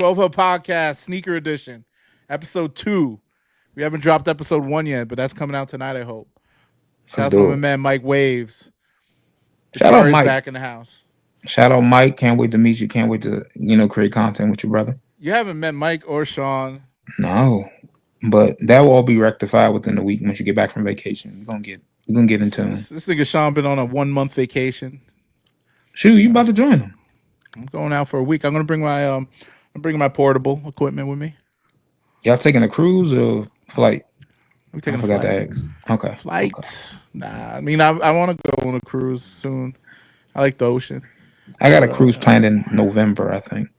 12 Hub Podcast, Sneaker Edition, Episode 2. We haven't dropped Episode 1 yet, but that's coming out tonight, I hope. Shout out to my man Mike Waves. The Shout out car is Mike. back in the house. Shout out Mike. Can't wait to meet you. Can't wait to, create content with your brother. You haven't met Mike or Sean. No. But that will all be rectified within a week once you get back from vacation. We're gonna get in tune. This nigga Sean been on a 1-month vacation. Shoot, you about to join him? I'm going out for a week. I'm gonna bring my portable equipment with me. Y'all taking a cruise or flight? We taking I forgot flight. to ask. Okay. Flights. Okay. Nah, I mean I want to go on a cruise soon. I like the ocean. I got a cruise planned in November, I think.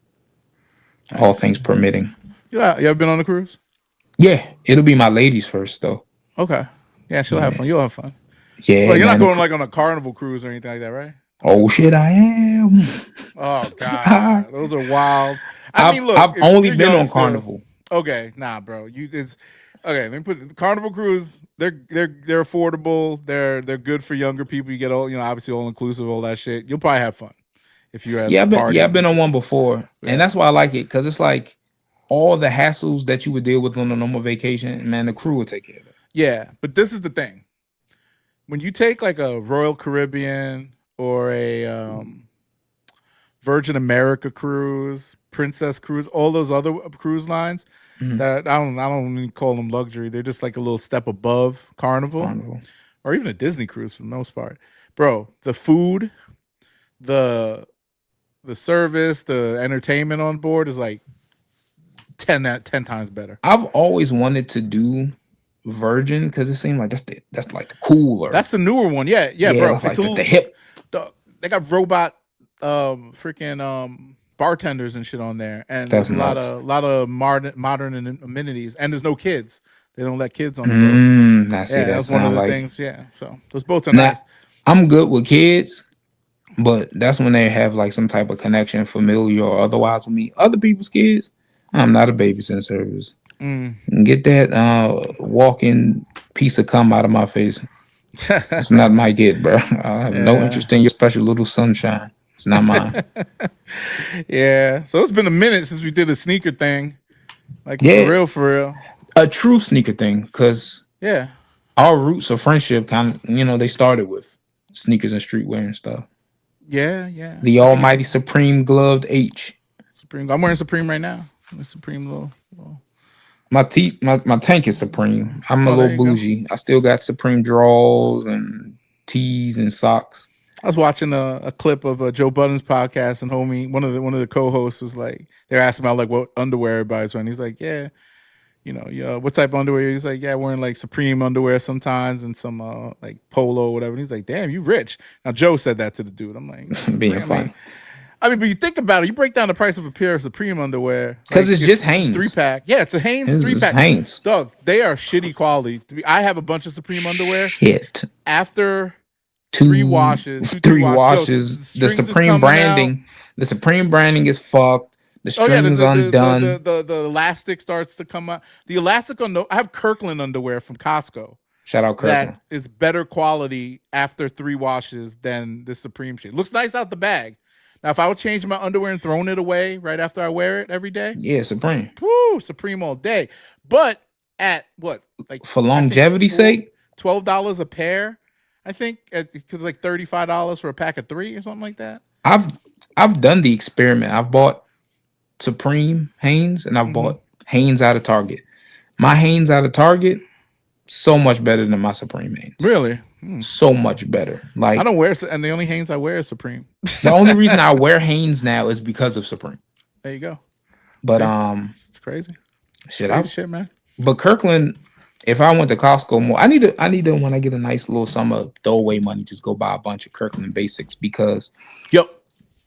Nice. All things permitting. You ever been on a cruise? Yeah, it'll be my ladies first though. Okay. Yeah, she'll have fun. You'll have fun. Yeah. But you're not going like on a Carnival cruise or anything like that, right? Oh shit, I am. Oh god, those are wild. I mean, look, I've only been on Carnival. Okay, nah, bro. Okay. Let me put the Carnival cruise. They're affordable. They're good for younger people. You get all obviously all inclusive, all that shit. You'll probably have fun if you have. I've been on one before, and that's why I like it because it's like all the hassles that you would deal with on a normal vacation. Man, the crew will take care of it. Yeah, but this is the thing. When you take like a Royal Caribbean or a Virgin America cruise, Princess Cruise, all those other cruise lines that I don't even call them luxury. They're just like a little step above Carnival. Or even a Disney cruise for the most part. Bro, the food, the service, the entertainment on board is like 10 times better. I've always wanted to do Virgin because it seemed like that's like the cooler. That's the newer one. Yeah, bro. It's like the hip. They got robot freaking bartenders and shit on there, and that's there's nuts. a lot of modern amenities, and there's no kids. They don't let kids on the boat. That's one of the things. Yeah, so those boats are nice. I'm good with kids, but that's when they have like some type of connection, familiar or otherwise with me. Other people's kids, I'm not a babysitting service. Get that walking piece of cum out of my face. It's not my kid, bro. I have no interest in your special little sunshine. It's not mine. Yeah. So it's been a minute since we did a sneaker thing. Like for real. A true sneaker thing, because our roots of friendship kind of, they started with sneakers and streetwear and stuff. Yeah. The almighty Supreme gloved H. Supreme. I'm wearing Supreme right now. Supreme little. My tank is Supreme. I'm a little bougie. I still got Supreme drawers and tees and socks. I was watching a clip of Joe Budden's podcast, and homie, one of the co-hosts was like, they're asking about like what underwear everybody's wearing. He's like, what type of underwear? He's like, wearing like Supreme underwear sometimes and some like polo or whatever. And he's like, damn, you rich. Now Joe said that to the dude. I'm like, being funny. I mean, but you think about it, you break down the price of a pair of Supreme underwear. Because it's just Hanes. 3-pack. Yeah, it's a Hanes 3-pack. Hanes. Dog, they are shitty quality. I have a bunch of Supreme underwear. Shit. After three washes, the Supreme branding. The Supreme branding is fucked. The strings undone. The elastic starts to come out. The elastic I have Kirkland underwear from Costco. Shout out Kirkland. That is better quality after 3 washes than the Supreme shit. Looks nice out the bag. Now, if I would change my underwear and thrown it away right after I wear it every day, Supreme. Woo, Supreme all day. But at what, like for longevity's sake, $12 a pair, I think, because like $35 for a pack of 3 or something like that. I've done the experiment. I've bought Supreme Hanes and I've bought Hanes out of Target. My Hanes out of Target, so much better than my Supreme Hanes. Really? So much better. Like I don't wear, and the only Hanes I wear is Supreme. The only reason I wear Hanes now is because of Supreme. There you go. But it's crazy. Shit, man. But Kirkland, if I went to Costco more, I need to when I get a nice little summer throwaway money, just go buy a bunch of Kirkland basics because to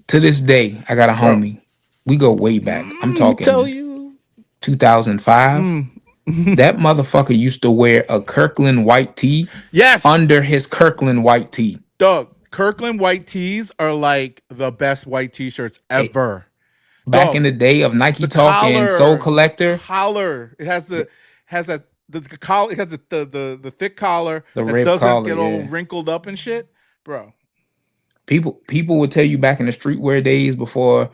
this day I got a homie. We go way back. I'm talking 2005. That motherfucker used to wear a Kirkland white tee. Yes. Under his Kirkland white tee. Dog, Kirkland white tees are like the best white t-shirts ever. Back in the day of Nike Talk and Soul Collector. Collar. It has the collar. It has the thick collar that doesn't get all wrinkled up and shit, bro. People would tell you back in the streetwear days before,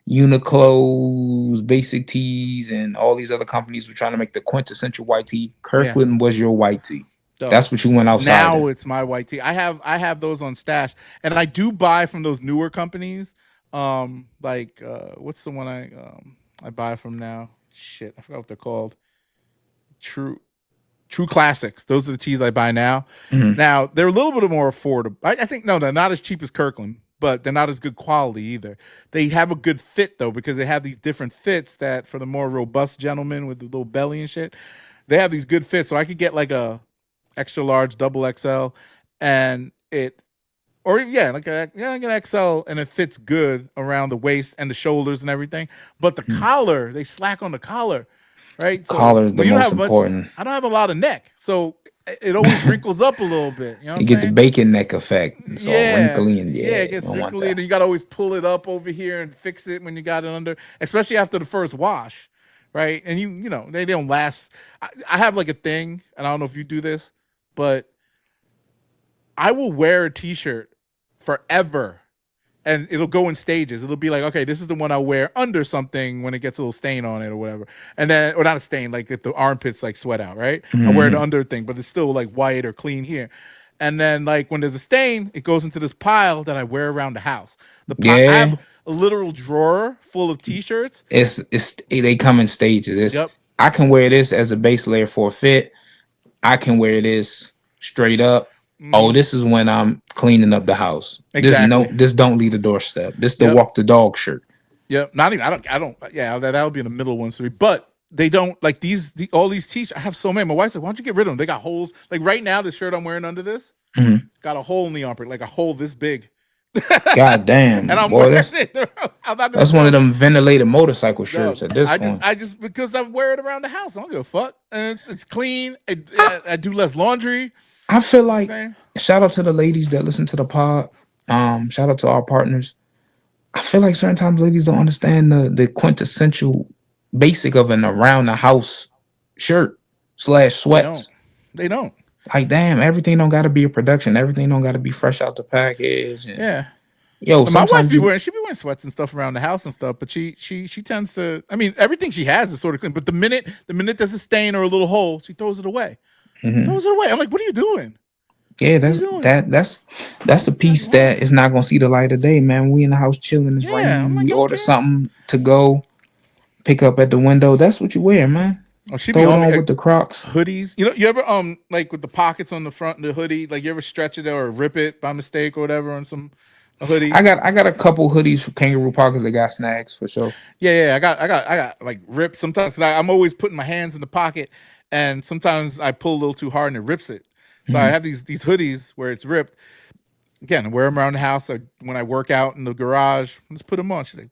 Uniqlo's, Basic Tees, and all these other companies were trying to make the quintessential white tee. Yeah. Kirkland was your white tee. So That's what you went outside now in. it's my white tee. I have those on stash, and I do buy from those newer companies. Like what's the one I buy from now? Shit, I forgot what they're called. True True Classics. Those are the tees I buy now. Mhm. Now they're a little bit more affordable. I think no, they're not as cheap as Kirkland, but they're not as good quality either. They have a good fit though because they have these different fits that for the more robust gentlemen with the little belly and shit, they have these good fits. So I could get like a extra large, double XL, and it or yeah, like an XL, and it fits good around the waist and the shoulders and everything. But the Mhm. collar, they slack on the collar, right? So Collar is the when you don't most have much, important. I don't have a lot of neck, so it always wrinkles up a little bit. You know what You I'm get the saying? bacon neck effect. It's all Yeah, wrinkly and yeah, yeah, it you gets don't want wrinkly, that. and you got to always pull it up over here and fix it when you got it under, especially after the first wash, right? And you know they don't last. I have like a thing, and I don't know if you do this, but I will wear a t-shirt forever and it'll go in stages. It'll be like, okay, this is the one I wear under something when it gets a little stain on it or whatever. And then, or not a stain, like if the armpits like sweat out, right? I wear the Mhm. under thing, but it's still like white or clean here. And then like when there's a stain, it goes into this pile that I wear around the house. I have Yeah, a literal drawer full of t-shirts. they come in stages. It's Yep. I can wear this as a base layer for a fit. I can wear this straight up. Oh, Mm-hmm. this is when I'm cleaning up the house. Exactly. This don't leave the doorstep. This the Yep. walk the dog shirt. Yep. Not even. I don't. Yeah, that'll be in the middle ones for me. But they don't like all these t-shirts. I have so many. My wife's like, why don't you get rid of them? They got holes. Like right now, the shirt I'm wearing under this Mhm. got a hole in the armpit, like a hole this big. God And damn, I'm boy, wearing it. I'm not gonna that's one of throw. them ventilated motorcycle Dog. shirts at this I just, point. I just because I wear it around the house. I don't give a fuck, and it's clean. I, I do less laundry. You know I feel what I'm like saying? shout out to the ladies that listen to the pod. Shout out to our partners. I feel like certain times ladies don't understand the quintessential basic of an around the house shirt slash They don't. sweats. They don't. Like damn, everything don't gotta be a production. Everything don't gotta be fresh out the package. And Yeah. yo, My wife sometimes be you wearing, she be wearing sweats and stuff around the house and stuff, but she tends to. I mean, everything she has is sort of clean. But the minute there's a stain or a little hole, she throws it away. mhm. Throws it away. I'm like, what are you doing? Yeah, What are you that's doing? that that's a Like, piece what? that is not gonna see the light of day, man. We in the house chilling, it's Yeah. I'm raining, like, we I don't order care. something to go pick up at the window. That's what you wear, man. Oh, she be Throw it on me. on with the Crocs. Hoodies. You ever like with the pockets on the front of the hoodie, like you ever stretch it or rip it by mistake or whatever on a hoodie? I got a couple hoodies for kangaroo pockets that got snags for sure. Yeah. I got like ripped sometimes because I'm always putting my hands in the pocket, and sometimes I pull a little too hard and it rips it. So I Mhm. have these hoodies where it's ripped. Again, I wear them around the house. When I work out in the garage, I just put them on. She's like,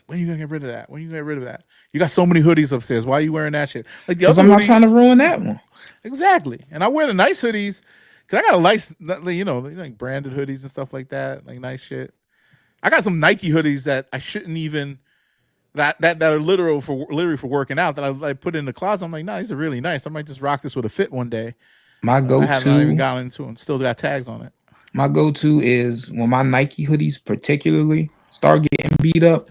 when are you gonna get rid of that? When are you gonna get rid of that? You got so many hoodies upstairs. Why are you wearing that shit? Like the Cause other I'm not hoodie, trying to ruin that one. exactly. And I wear the nice hoodies because I got a nice, like branded hoodies and stuff like that, like nice shit. I got some Nike hoodies that I shouldn't even that are literally for working out that I put in the closet. I'm like, nah, these are really nice. I might just rock this with a fit one day. My I have not even go-to, gotten into them. Still got tags on it. my go-to is when my Nike hoodies particularly start getting beat up.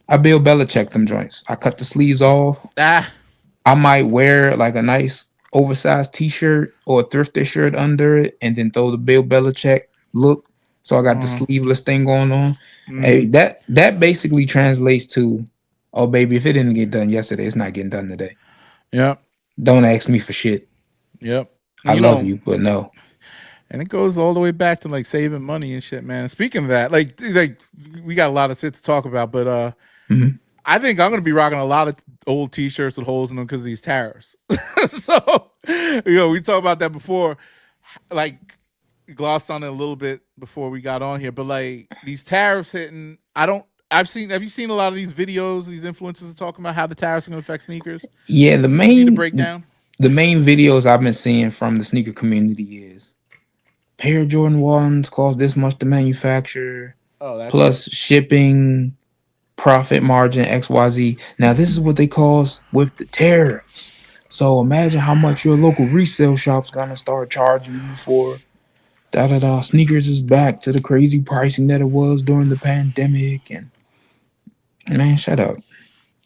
I Bill Belichick them joints. I cut the sleeves off. Ah, I might wear like a nice oversized t-shirt or a thrifted shirt under it and then throw the Bill Belichick look. So I got the uh, sleeveless thing going on. Hey, mm, that basically translates to, oh baby, if it didn't get done yesterday, it's not getting done today. yep, Don't ask me for shit. yep. I And love you, but no. and it goes all the way back to like saving money and shit, man. Speaking of that, like we got a lot of shit to talk about, but Mhm. I think I'm gonna be rocking a lot of old T-shirts with holes in them because of these tariffs. So, we talked about that before. Like, glossed on it a little bit before we got on here, but like these tariffs hitting, I don't. I've seen. Have you seen a lot of these videos? These influencers are talking about how the tariffs are going to affect sneakers. Yeah, You need a breakdown. the main videos I've been seeing from the sneaker community is pair of Jordan 1s cost this much to manufacture, Oh, that too. plus shipping, profit margin, XYZ. Now, this is what they cost with the tariffs. So imagine how much your local resale shop's gonna start charging you for da da da. Sneakers is back to the crazy pricing that it was during the pandemic, and Man, shut up.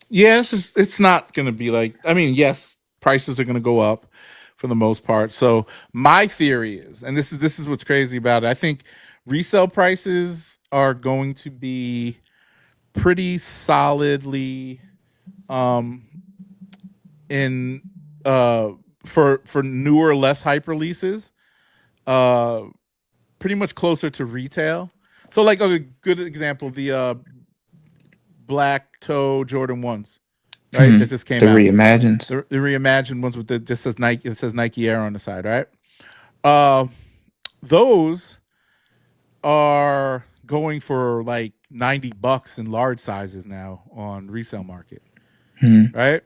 Yeah, it's not going to be like, I mean, yes, prices are going to go up for the most part. So my theory is, and this is what's crazy about it. I think resale prices are going to be pretty solidly um in for newer, less hype releases, uh pretty much closer to retail. So like a good example, the black toe Jordan 1s, right? That just The came out. reimagines. The reimagined ones with the just says Nike, it says Nike Air on the side, right? Uh those are going for like $90 in large sizes now on resale market, right?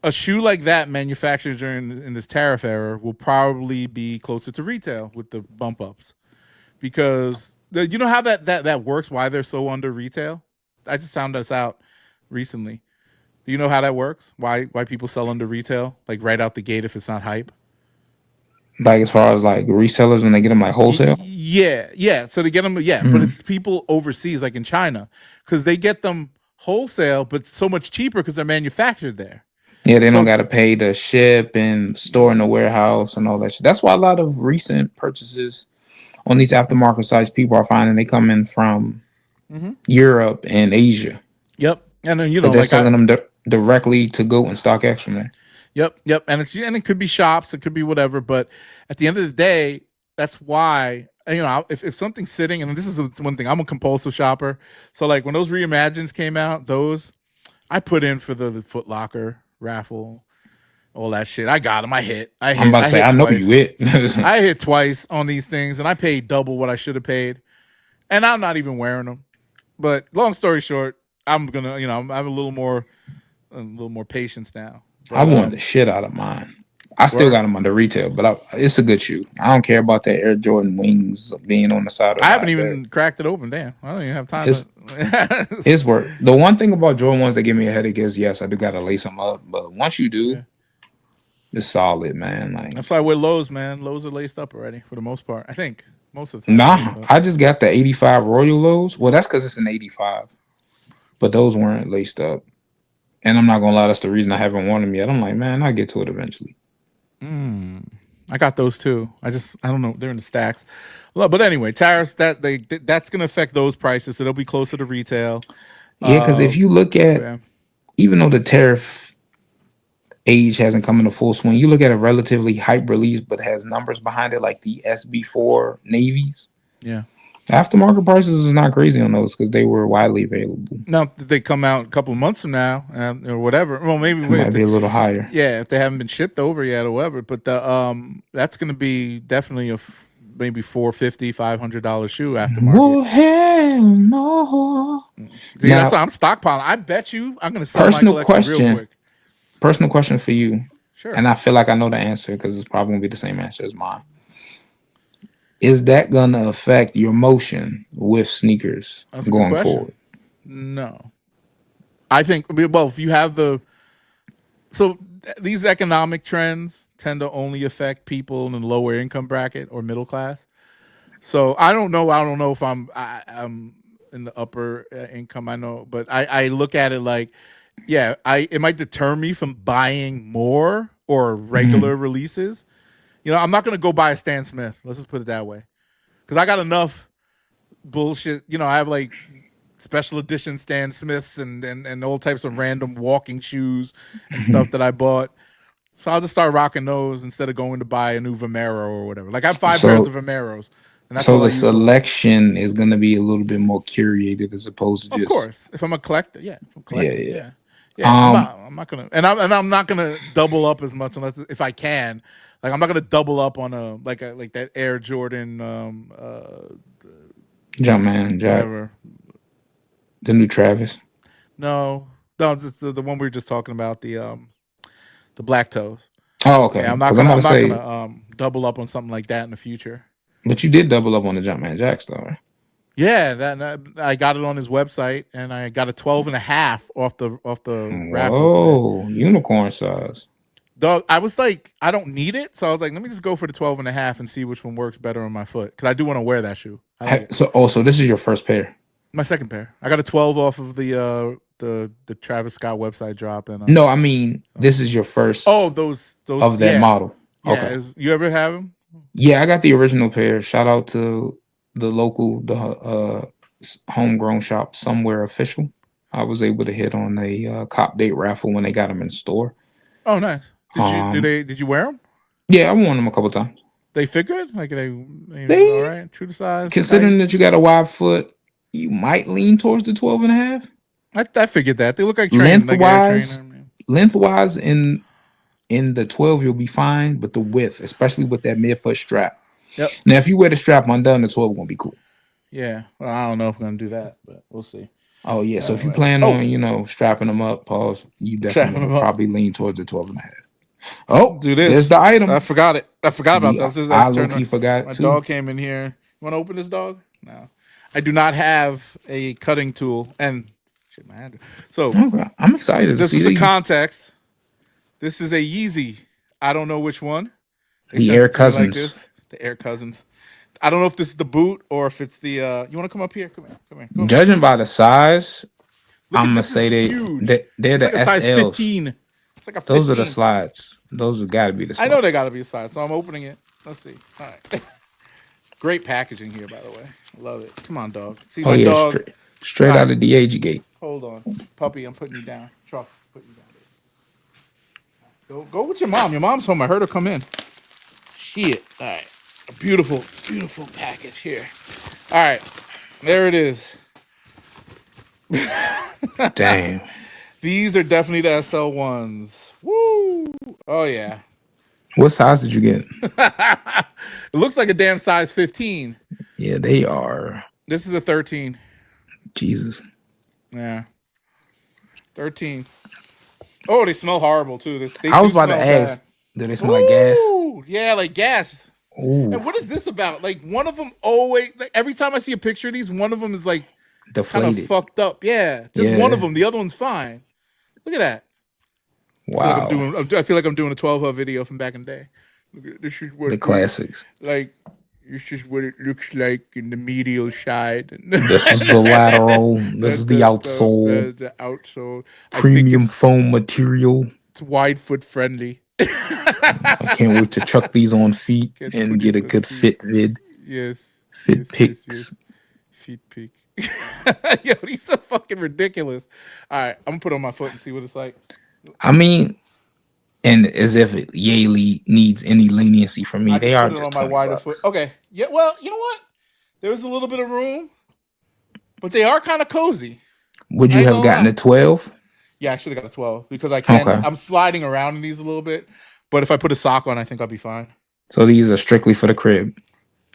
A shoe like that manufactured during in this tariff era will probably be closer to retail with the bump ups, because you know how that works, why they're so under retail. I just found this out recently. Do you know how that works, why people sell under retail like right out the gate if it's not hype? Like as far as like resellers when they get them like wholesale. Yeah. So they get them, yeah, but it's people overseas, like in China, because they get them wholesale, but so much cheaper because they're manufactured there. Yeah, they don't So got to pay to ship and store in the warehouse and all that shit. That's why a lot of recent purchases on these aftermarket sites, people are finding they come in from Europe and Asia yep, and then because they're selling them directly to go and stock X from there. Yep, and it could be shops, it could be whatever, but at the end of the day, that's why, if something's sitting, and this is one thing, I'm a compulsive shopper, so like when those reimagines came out, those I put in for the Foot Locker raffle, all that shit. I got them. I'm about to I say, hit I know you twice. it. I hit twice on these things, and I paid double what I should have paid, and I'm not even wearing them. But long story short, I'm gonna, I have a little more patience now. I But want the shit out of mine. I still got word. them under retail, but it's a good shoe. I don't care about that Air Jordan wings being on the side or I haven't not. That even cracked it open. Damn, I don't even have time it's to. it's work. The one thing about Jordan ones that give me a headache is yes, I do gotta lace them up, but once you do, Yeah. it's solid, man. Like That's why I wear lows, man. Lows are laced up already for the most part. I think most of the time they're nah, laced up. I just got the 85 Royal lows. Well, that's because it's an 85, but those weren't laced up. And I'm not gonna lie, that's the reason I haven't worn them yet. I'm like, man, I'll get to it eventually. I got those too. I don't know. They're in the stacks. But anyway, tariffs that's gonna affect those prices, so they'll be closer to retail. Yeah, because if you look at, Yeah. even though the tariff age hasn't come into full swing, you look at a relatively hype release but has numbers behind it, like the SB4 navies. Yeah. Aftermarket prices is not crazy on those because they were widely available. Now if they come out a couple of months from now, or whatever. Well, maybe It might be a little higher. yeah, if they haven't been shipped over yet or whatever. But the that's gonna be definitely maybe $450, $500 shoe aftermarket. Well, hell no. See, that's Now, what I'm stockpiling. I bet you I'm gonna sell my personal collection real question, quick. personal question for you, Sure. and I feel like I know the answer because it's probably gonna be the same answer as mine. Is that gonna affect your motion with sneakers That's a good going question. forward? No. I think, well, if you have these economic trends tend to only affect people in the lower income bracket or middle class. So I don't know. I don't know if I'm in the upper income. I know, but I look at it like, yeah, it might deter me from buying more or regular releases. I'm not gonna go buy a Stan Smith. Let's just put it that way, because I got enough bullshit. I have like special edition Stan Smiths and all types of random walking shoes and stuff that I bought. So I'll just start rocking those instead of going to buy a new Vomero or whatever. Like I have 5 pairs of So, Vomeros, and that's so all I the use for. selection is gonna be a little bit more curated as opposed to Of just course, if I'm a collector, yeah. If I'm yeah, collecting, yeah. yeah. Um, I'm not gonna, and I'm not gonna double up as much unless if I can. Like I'm not gonna double up on like that Air Jordan, Jumpman, Jack, whatever. the new Travis. No, no, just the one we were just talking about, the black toes. Oh, Yeah, okay. Because I'm about I'm to not say, gonna double up on something like that in the future. but you did double up on the Jumpman Jacks, though, right? Yeah, that I got it on his website, and I got a 12 and a half off the raffle today. Whoa, unicorn size. Though I was like, I don't need it, so I was like, let me just go for the 12 and a half and see which one works better on my foot, because I do want to wear that shoe. I like it. So this is your first pair. My second pair. I got a 12 off of the Travis Scott website drop, and No, I mean this is your first those of that yeah. model. Yeah, Okay. you ever have them? Yeah, I got the original pair. Shout out to the homegrown shop somewhere official. I was able to hit on a cop date raffle when they got them in store. Oh, nice. Um, Did you wear them? yeah, I worn them a couple times. They fit good. Like they all They right. True to size. considering that you got a wide foot, you might lean towards the 12 and a half. I figured that they look like train, like Air Lengthwise, Trainer. Man. lengthwise in the 12 you'll be fine, but the width, especially with that midfoot strap. Yep. Now, if you wear the strap undone, the 12 gonna be cool. Yeah. Well, I don't know if we're gonna do that, but we'll see. Oh yeah, so if you Anyway. plan on strapping them up, pause, you definitely Strapping them will up. probably lean towards the 12 and a half. Oh, Do this. there's the item. I forgot it. I forgot about that. I low-key forgot My too. dog came in here. You want to open this dog? No. I do not have a cutting tool, and shit, my hand. So Okay, I'm excited to see just a these. context. This is a Yeezy. I don't know which one. They The sent Air it to me like Cousins. this. The Air Cousins. I don't know if this is the boot or if it's the. You want to come up here? Come here. Come here. Come Judging by the size, Look I'm at gonna this. say Is huge. they're It's the like a size SLs. 15. It's like a 15. Those are the slides. Those have got to be the slides. I know they got to be a size, so I'm opening it. Let's see. All right. Great packaging here, by the way. Love it. Come on, dog. See my dog. Straight All out right. of the AG gate. Hold on, puppy. I'm putting you down. Truck, put you down. Go with your mom. Your mom's home. I heard her come in. Shit. All right. A beautiful, beautiful package here. All right. There it is. Damn. These are definitely the SL ones. Woo! Oh yeah. What size did you get? It looks like a damn size 15. Yeah, they are. This is a 13. Jesus. Yeah. 13. Oh, they smell horrible too. They I was do about to smell ask, bad. do they smell like gas? Yeah, like gas. Ooh, And what is this about? Like one of them always. Like, every time I see a picture of these, one of them is like kind of deflated. fucked up. Yeah, just one of them. The other one's fine. Look at that. Wow. I feel like I'm doing a 12 hub video from back in the day. Look at this is what The classics. Like this is what it looks like in the medial side. This is the lateral. This is the outsole. The outsole. Premium foam material. It's wide foot friendly. I can't wait to chuck these on feet and get a good fit vid. Yes. Fit pics. Yes. Feet pic. Yo, these are fucking ridiculous. All right, I'm gonna put it on my foot and see what it's like. I mean, and as if Yaley needs any leniency from me, they are put it just on my wider $20. foot. Okay. Yeah. Well, you know what? There's a little bit of room, but they are kind of cozy. Would you have gotten a 12? Yeah, I should have got a 12 because I can't. Okay. I'm sliding around in these a little bit, but if I put a sock on, I think I'll be fine. So these are strictly for the crib.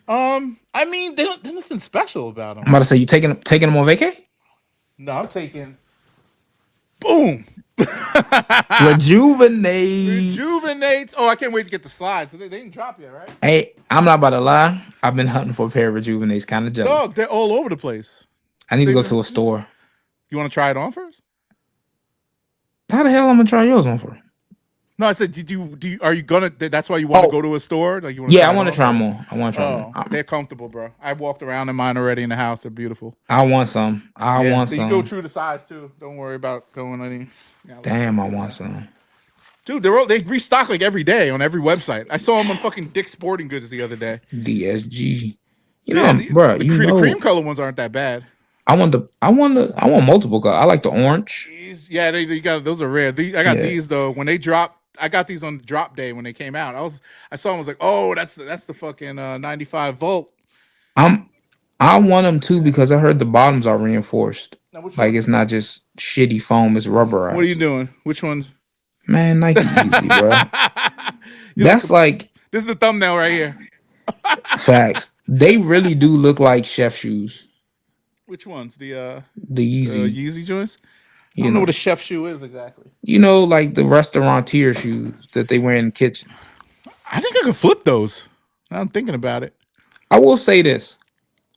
I mean, there's nothing special about them. I'm about to say, you taking them on vacay? No, I'm taking. Boom. Rejuvenate. Oh, I can't wait to get the slides. They didn't drop yet, right? Hey, I'm not about to lie. I've been hunting for a pair of Rejuvenates. Kind of jealous. Dog, they're all over the place. I need to go to a store. You want to try it on first? How the hell I'm gonna try yours on for? No, I said, are you gonna? That's why you want to go to a store? Like you want? Yeah, I want to try them on. I want to try them on. They're comfortable, bro. I walked around in mine already in the house. They're beautiful. I want some. I want some. You go true to size too. Don't worry about going any. Damn, I want some. Dude, they restock like every day on every website. I saw them on fucking Dick's Sporting Goods the other day. DSG. You know, bro. The cream color ones aren't that bad. I want multiple colors. I like the orange. Yeah, they got those are rare. I got these though. When they dropped, I got these on drop day when they came out. I saw them, I was like, oh, that's the fucking 95 volt. I want them too because I heard the bottoms are reinforced. Like it's not just shitty foam, it's rubberized. What are you doing? Which ones? Man, Nike Yeezy, bro. That's like this is the thumbnail right here. Facts. They really do look like chef shoes. Which ones? The Yeezy. Yeezy joints? I don't know what a chef shoe is exactly. You know, like the restaurateur shoes that they wear in kitchens. I think I could flip those. Now I'm thinking about it. I will say this.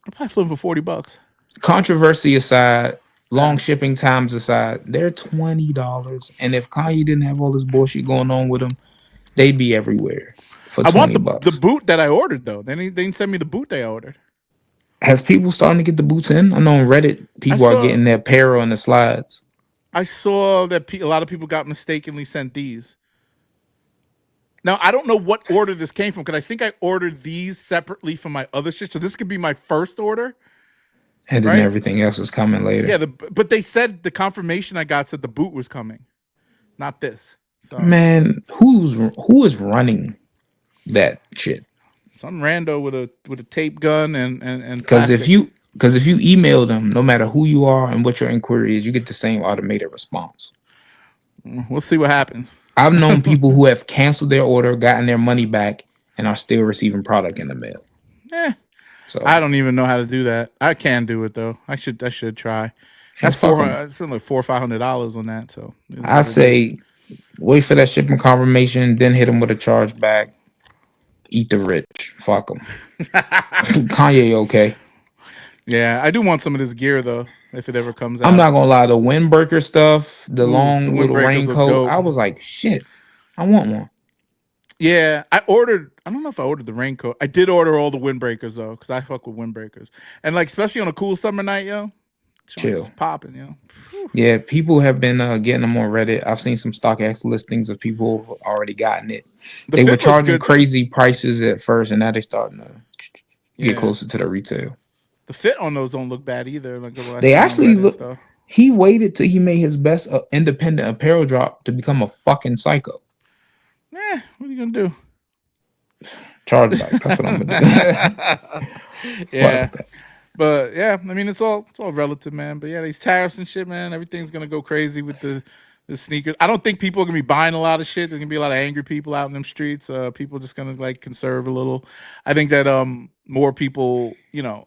I'll probably flip them for $40. Controversy aside, long shipping times aside, they're $20. And if Kanye didn't have all this bullshit going on with him, they'd be everywhere for $20. I want the boot that I ordered though. They didn't send me the boot they ordered. Has people starting to get the boots in? I know on Reddit I people are saw getting their apparel on the slides. I saw that a lot of people got mistakenly sent these. Now I don't know what order this came from because I think I ordered these separately from my other shit. So this could be my first order, And then right? everything else is coming later. Yeah, but they said the confirmation I got said the boot was coming, not this. So Man, who is running that shit? some rando with a tape gun and Because plastic. if you email them, no matter who you are and what your inquiry is, you get the same automated response. We'll see what happens. I've known people who have canceled their order, gotten their money back, and are still receiving product in the mail. Eh, So I don't even know how to do that. I can do it though. I should try. and That's fuck 400. them. It's like $400 or $500 on that. So it is I what it is. say wait for that shipping confirmation, then hit them with a charge back. Eat the rich. Fuck them. Kanye, okay. Yeah, I do want some of this gear though. If it ever comes I'm out. not gonna lie, the windbreaker stuff, the Ooh, the long little windbreakers look raincoat, dope. I was like, shit, I want one. Yeah, I ordered. I don't know if I ordered the raincoat. I did order all the windbreakers though, because I fuck with windbreakers, and like especially on a cool summer night, yo, joints is Chill. popping, yo. Whew. Yeah, people have been getting them on Reddit. I've seen some StockX listings of people who've already gotten it. The They were fit looks charging good though. crazy prices at first, and now they're starting to get Yeah, closer to the retail. the fit on those don't look bad either. Like what I They seen on actually Reddit and look. stuff. He waited till he made his best independent apparel drop to become a fucking psycho. What are you gonna do? Charge back. That's what I'm gonna do. Yeah, Fuck that. but yeah, I mean it's all relative, man. But yeah, these tariffs and shit, man, everything's gonna go crazy with the sneakers. I don't think people are gonna be buying a lot of shit. There's gonna be a lot of angry people out in them streets. People just gonna like conserve a little. I think that more people,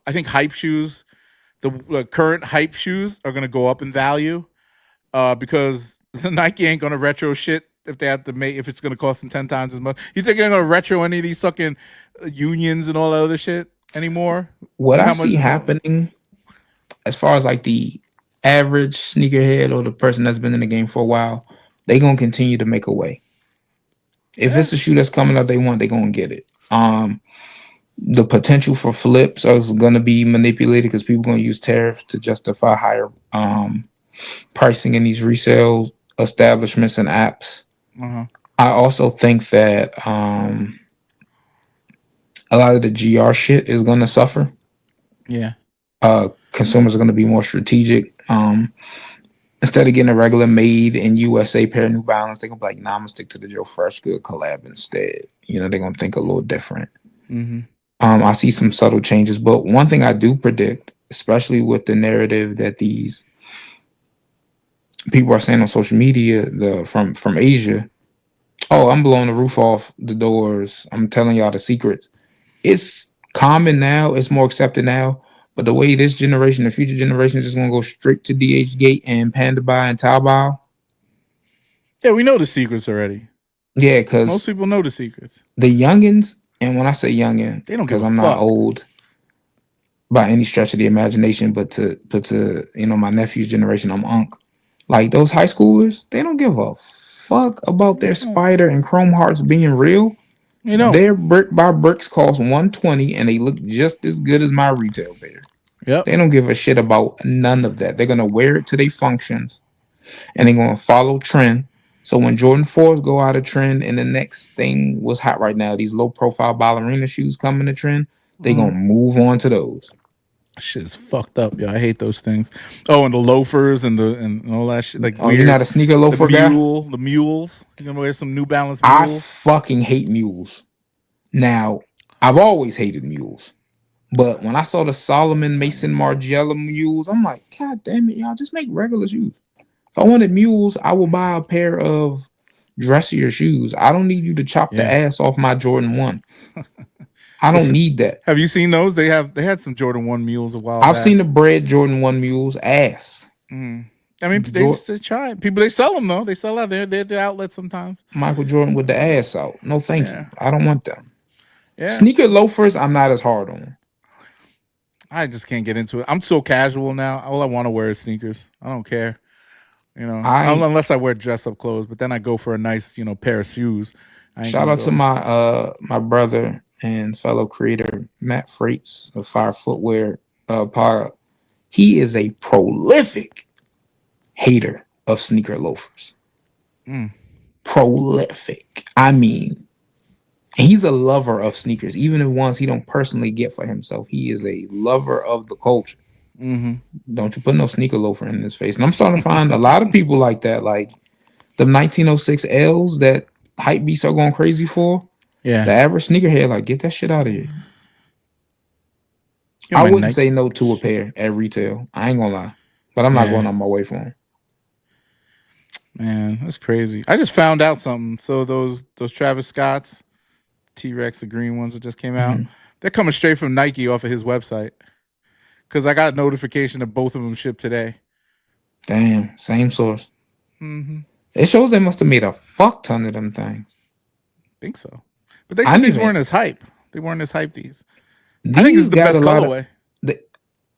I think hype shoes, the current hype shoes are gonna go up in value. Because Nike ain't gonna retro shit if they have to make if it's gonna cost them 10 times as much. You think they're gonna retro any of these fucking unions and all that other shit anymore? What Think I how much? see happening as far as like the average sneakerhead or the person that's been in the game for a while, they gonna continue to make a way. If Yeah, it's a shoe that's coming out they want, they gonna get it. The potential for flips is gonna be manipulated because people gonna use tariffs to justify higher pricing in these resale establishments and apps. uh-huh. I also think that a lot of the GR shit is gonna suffer. Yeah. Consumers are gonna be more strategic. Instead of getting a regular made in USA pair of New Balance, they're gonna be like, nah, I'm gonna stick to the Joe Fresh Good collab instead. They're gonna think a little different. Mm-hmm. I see some subtle changes, but one thing I do predict, especially with the narrative that these people are saying on social media, from Asia, oh, I'm blowing the roof off the doors. I'm telling y'all the secrets. It's common now. It's more accepted now. But the way this generation, the future generation, is just gonna go straight to DH Gate and Panda Buy and Taobao. Yeah, we know the secrets already. Yeah, Most because people know the secrets. the youngins, and when I say youngin, They don't give because a I'm not fuck. old by any stretch of the imagination, but to my nephew's generation, I'm unk. Like those high schoolers, they don't give a fuck about their spider and chrome hearts being real. You don't. Their brick by bricks cost 120 and they look just as good as my retail pair. Yep. They don't give a shit about none of that. They're gonna wear it to their functions and they're gonna follow trend. So when Jordan 4s go out of trend and the next thing was hot right now, these low profile ballerina shoes coming to trend, they gonna move on to those. Shit is fucked up, yo. I hate those things. Oh, and the loafers and all that shit, like Oh, you're weird. not a sneaker loafer guy? The mules. You gonna wear some New Balance I mules? fucking hate mules. Now, I've always hated mules. But when I saw the Solomon Mason Margiela mules, I'm like, God damn it, y'all, just make regular shoes. If I wanted mules, I will buy a pair of dressier shoes. I don't need you to chop the Yeah. ass off my Jordan 1. I don't need that. Have you seen those? They had some Jordan 1 mules a while I've back. seen the bread Jordan 1 mules ass. I mean, they try it. People, they sell them though. They sell out there. They're at the outlet sometimes. Michael Jordan with the ass out. No, thank you. I don't want them. Yeah. Sneaker loafers, I'm not as hard on. I just can't get into it. I'm so casual now. All I want to wear is sneakers. I don't care. Unless I wear dress up clothes, but then I go for a nice, pair of shoes. Shout out to my my brother and fellow creator Matt Freights of Fire Footwear pod. He is a prolific hater of sneaker loafers. Prolific. I mean, he's a lover of sneakers, even if ones he don't personally get for himself. He is a lover of the culture. Don't you put no sneaker loafer in his face. And I'm starting to find a lot of people like that, like the 1906 L's that hype beasts are going crazy for. Yeah. The average sneakerhead, like, get that shit out of here. Get I my wouldn't Nike. say no to a pair at retail. I ain't gonna lie, but I'm not going on my way for them. Man, that's crazy. I just found out something. So those Travis Scott's T-Rex, the green ones that just came out, they're coming straight from Nike off of his website. Because I got a notification that both of them shipped today. Damn, same source. It shows they must have made a fuck ton of them things. I think so. But they said these weren't as hype. They weren't as hype, these. I think this is the best colorway.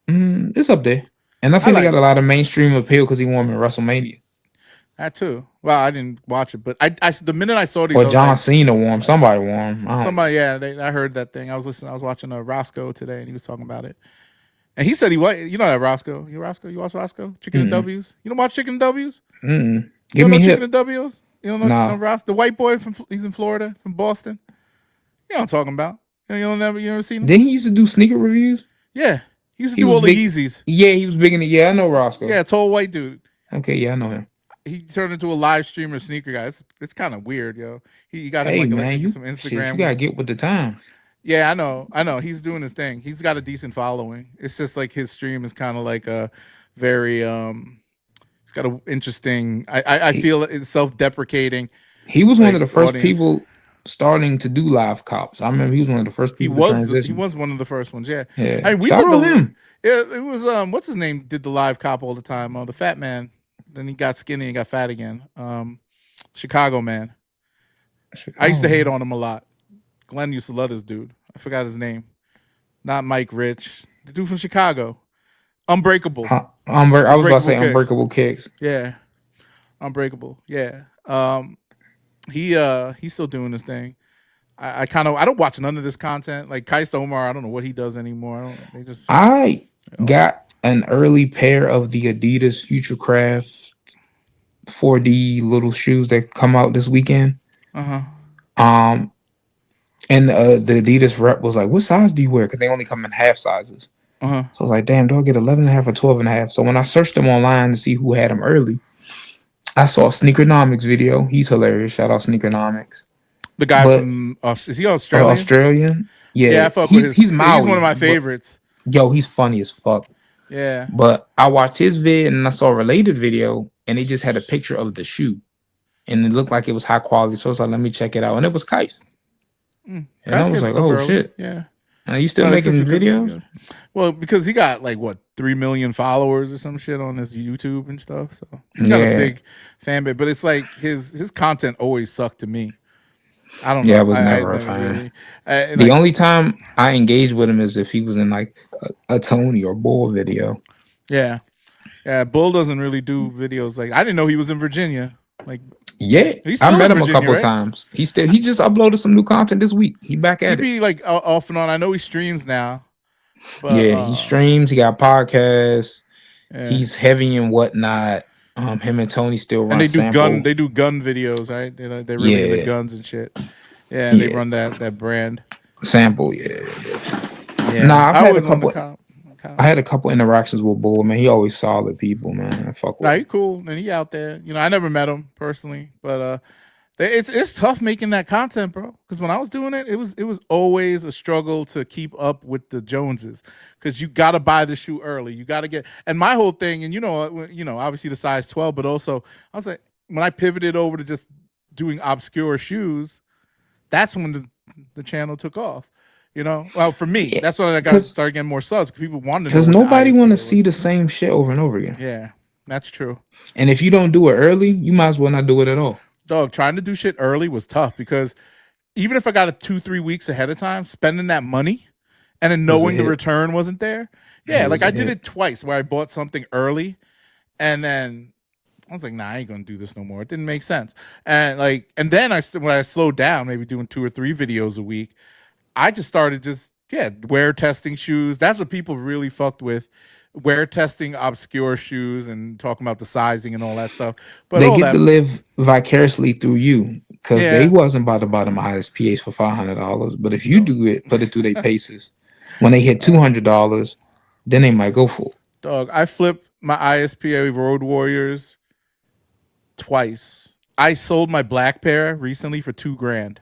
It's up there. And I think they got a lot of mainstream appeal because he won him at WrestleMania. That too. Well, I didn't watch it, but I the minute I saw these, or John Cena wore him. Somebody wore him. Somebody, yeah. I heard that thing. I was watching Roscoe today, and he was talking about it. And he said you know that Roscoe. You watch Roscoe? Chicken and W's? You don't watch Chicken and W's? You don't know Chicken and W's? You don't know, nah. Roscoe? The white boy he's in Florida, from Boston. You know what I'm talking about. You never seen him? Didn't he used to do sneaker reviews? Yeah. He used to do all the Yeezys. Yeah, he was big in it. Yeah, I know Roscoe. Yeah, tall white dude. Okay, yeah, I know him. He turned into a live streamer sneaker guy. It's kind of weird, yo. He got him some Instagram. Shit, you gotta get with the times. Yeah, I know. He's doing his thing. He's got a decent following. It's just like his stream is kind of like a very it's got an interesting. I feel it's self-deprecating. He was one of the first people starting to do live cops. I remember he was one of the first people to transition. He was one of the first ones. Yeah. Yeah. I mean, we shout out him. Yeah, it was what's his name did the live cop all the time. The fat man. Then he got skinny and got fat again. Chicago man. I used to hate on him a lot. Glenn used to love this dude. I forgot his name. Not Mike Rich. The dude from Chicago. Unbreakable. I was about to say Unbreakable Kicks. Yeah. Unbreakable. Yeah. He's still doing this thing. I don't watch none of this content. Like Kaista Omar, I don't know what he does anymore. I got an early pair of the Adidas Futurecraft 4D little shoes that come out this weekend. And the Adidas rep was like, what size do you wear? Because they only come in half sizes. So I was like, damn, do I get 11.5 or 12.5? So when I searched them online to see who had them early, I saw Sneakernomics video. He's hilarious. Shout out Sneakernomics. The guy from is he Australian? Australian? Yeah, I fuck with he's Maui. He's one of my favorites. Yo, he's funny as fuck. Yeah. But I watched his vid and I saw a related video and it just had a picture of the shoe. And it looked like it was high quality. So I was like, let me check it out. And it was Kais. And I was like, oh shit. Yeah. And are you still making videos? Well, because he got like 3 million followers or some shit on his YouTube and stuff. So he's got a big fan base. But it's like his content always sucked to me. I don't know. Yeah, I was never a fan. Really, the only time I engaged with him is if he was in like a Tony or Bull video. Yeah. Yeah, Bull doesn't really do videos like I didn't know he was in Virginia. Like yeah, I met him a couple times. He just uploaded some new content this week. He back at it. He be like off and on. I know he streams now. But, yeah, he streams. He got podcasts. Yeah. He's heavy and whatnot. Him and Tony still run. And they do gun videos, right? They're really into guns and shit. Yeah, and they run that brand. Sample, yeah. Nah, I've had a couple. I had a couple interactions with Bull, man. He always solid people, man. I fuck with him. He cool, and he out there. I never met him personally, but it's tough making that content, bro. Because when I was doing it, it was always a struggle to keep up with the Joneses. Because you got to buy the shoe early. You got to get. And my whole thing, and obviously the size 12, but also I was like, when I pivoted over to just doing obscure shoes, that's when the channel took off. Well, for me, that's when I got to start getting more subs. People wanted to know. Because nobody want to see the same shit over and over again. Yeah, that's true. And if you don't do it early, you might as well not do it at all. Dog, trying to do shit early was tough because even if I got it 2-3 weeks ahead of time, spending that money and then knowing the return wasn't there. Yeah, like I did it twice where I bought something early and then I was like, nah, I ain't gonna do this no more. It didn't make sense. And when I slowed down, maybe doing 2 or 3 videos a week, I just started Yeah, wear testing shoes. That's what people really fucked with. Wear testing obscure shoes and talking about the sizing and all that stuff. But They all get to that, live vicariously through you because they yeah, wasn't about to buy them ISPAs for $500. But if you no, do it, put it through their paces. When they hit uh, $200, then they might go for it. dog. I flipped my ISPA Road Warriors twice. I sold my black pair recently for $2,000.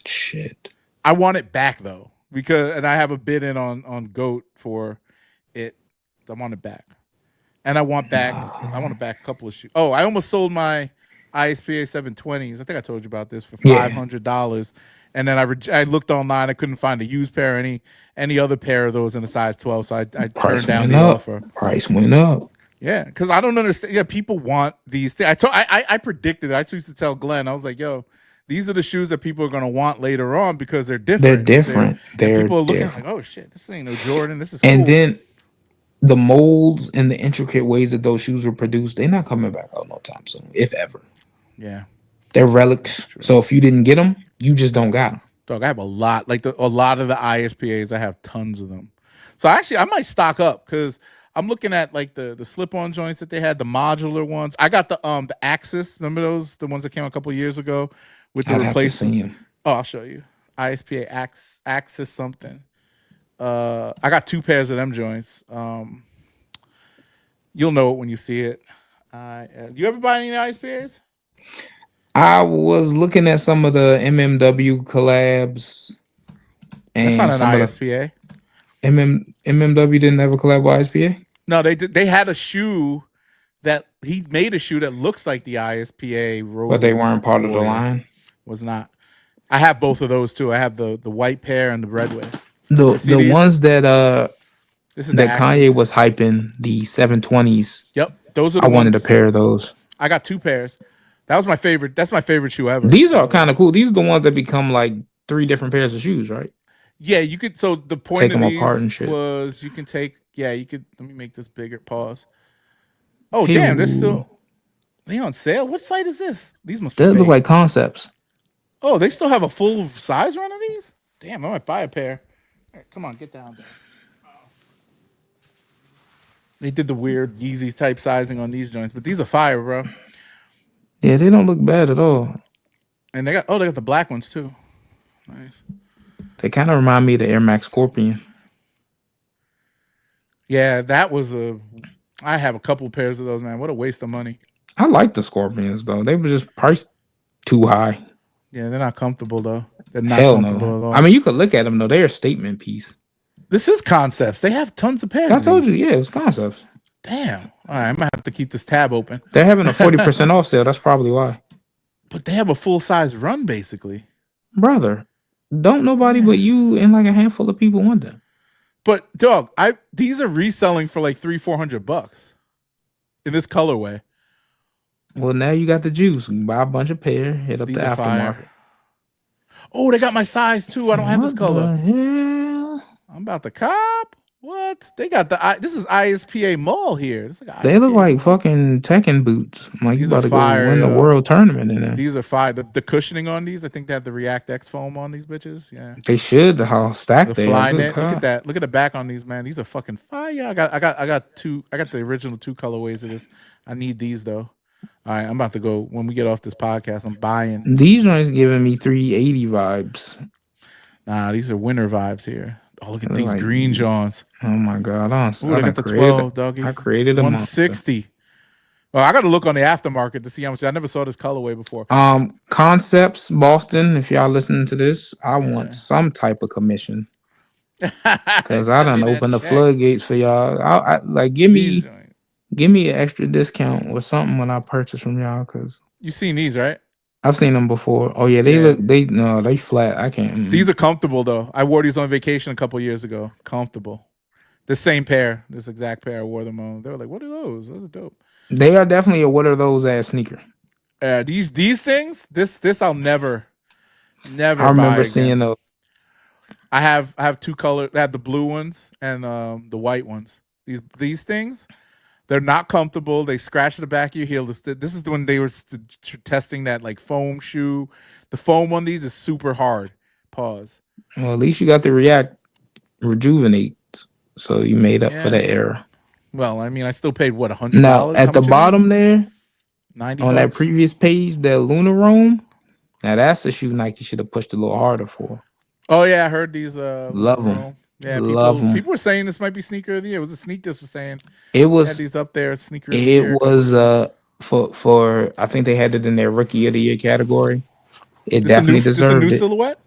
Shit. I want it back though because, and I have a bid in on Goat for it. I want it back, and I want back. I want Nah. to back a couple of shoes. Oh, I almost sold my ISPA 720s. I think I told you about this for Yeah. $500, and then I looked online. I couldn't find a used pair or any other pair of those in a size 12, so I turned Price down went the up. offer. Price went up. Yeah, because I don't understand. Yeah, people want these things. I predicted it. I used to tell Glenn, I was like, yo, these are the shoes that people are gonna want later on because they're They're different. different. And They're people are looking at it like, different. oh shit, this ain't no Jordan. This is And cool. then the molds and the intricate ways that those shoes were produced, they're not coming back out no time soon, if ever. Yeah, They're that's relics. true. So if you didn't get them, you just don't got them. Dog, I have a lot. Like a lot of the ISPAs, I have tons of them. So actually, I might stock up because I'm looking at like the slip-on joints that they had, the modular ones. I got the Axis. Remember those? The ones that came out a couple of years ago with the I'd have to replacement. see them. Oh, I'll show you. ISPA Axis something. I got 2 pairs of them joints. You'll know it when you see it. You ever buy any ISPAs? I was looking at some of the MMW collabs That's not and an some of the ISPA. MMW didn't have a collab with ISPA, No, they did. They had a shoe that he made a shoe that looks like the ISPA but they Road weren't part of the Warrior. line. Was not. I have both of those too. I have the white pair and the red way. The You see the these? ones that This is the that Kanye Axis. was hyping, the 720s. Yep, those are I the wanted a ones. pair of those. I got 2 pairs. That was my favorite. That's my favorite shoe ever. These are kind of cool. These are the ones that become like 3 different pairs of shoes, right? Yeah, you could. So the Take point of them apart and these shit. was you can take. Yeah, you could. Let me make this bigger. Pause. Oh Hey, damn, they're still. They on sale? What site is this? These must be they look fake. like concepts. Oh, they still have a full size run of these? Damn, I might buy a pair. All right, come on, get down there. They did the weird Yeezy type sizing on these joints, but these are fire, bro. Yeah, they don't look bad at all. And they got the black ones too. Nice. They kind of remind me of the Air Max Scorpion. Yeah, that was a. I have a couple pairs of those, man. What a waste of money. I like the Scorpions though. They were just priced too high. Yeah, they're not comfortable though. They're not Hell comfortable no. at I all. mean, you could look at them though. They're a statement piece. This is concepts. They have tons of pairs I of told you, these. yeah, it's concepts. Damn. All right, I'm gonna have to keep this tab open. They're having a 40% off sale. That's probably why. But they have a full size run basically. Brother, don't nobody but you and like a handful of people want them. But dog, these are reselling for like $300-400 in this colorway. Well, now you got the juice. Buy a bunch of pair, hit up These the are aftermarket. fire. Oh, they got my size too. I don't have this color. What the hell? I'm about to cop. What? They got this is ISPA Mall here. It's like They look ISPA like Mall. fucking Tekken boots. Like you These are about to go fire, win the yo. world tournament in there. These are fire. The cushioning on these, I think they have the React X foam on these bitches. Yeah. They should. How The stacked they are. fly Good knit. Look at God. that. Look at the back on these, man. These are fucking fire. I got two. I got the original 2 colorways of this. I need these though. All right, I'm about to go when we get off this podcast. I'm buying. These ones giving me 380 vibes. Nah, these are winter vibes here. Oh, look at They're these like, green Johns. oh my God. Ooh, they got the 12, doggy. I created a monster. 160. Well, I got to look on the aftermarket to see how much. I never saw this colorway before. Concepts, Boston, if y'all listening to this, I want some type of commission. Because I done opened the floodgates for y'all. I like give me an extra discount or something when I purchase from y'all. Cause you seen these, right? I've seen them before. Oh yeah, they flat. I can't. These are comfortable though. I wore these on vacation a couple years ago. Comfortable. The same pair, this exact pair. I wore them on. They were like, "What are those? Those are dope." They are definitely a what are those ass sneaker. These things. This I'll never. I remember seeing those. I have 2 colors. I have the blue ones and the white ones. These things. They're not comfortable. They scratch the back of your heel. This is when they were testing that like foam shoe. The foam on these is super hard. Pause. Well, at least you got the React Rejuvenate. So you made up for Yeah. that error. Well, I mean, I still paid what, Now $100? How at the much are these? bottom there 90 on that bucks. previous page, that Lunar Roam. Now that's a shoe Nike should have pushed a little harder for. Oh yeah, I heard these Lunar Love them, Roam. Yeah, love them. people were saying this might be sneaker of the year. It was a Sneak Disc was saying It they had was these up there at sneaker of the it year a couple was years. for I think they had it in their rookie of the year category. It definitely This a new deserved it. silhouette?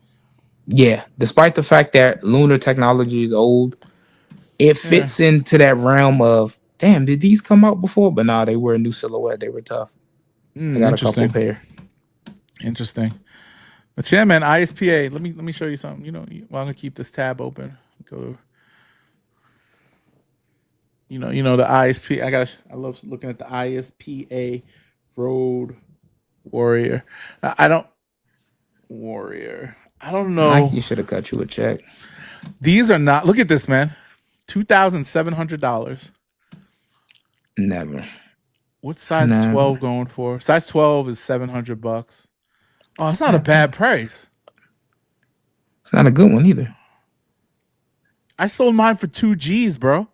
Yeah, despite the fact that lunar technology is old, it Yeah. fits into that realm of damn. Did these come out before? But nah, they were a new silhouette. They were tough. I got a couple Interesting. pair. Interesting. But yeah, man, ISPA. Let me show you something. Well, I'm gonna keep this tab open. Go to the ISP. I love looking at the ISPA Road Warrior. I don't Warrior. I don't know. Nike should have cut you a check. These are not. Look at this, man. $2,700. Never. What's size Never. 12 going for? Size 12 is $700. Oh, it's not a bad price. It's not a good one either. I sold mine for 2 G's, bro.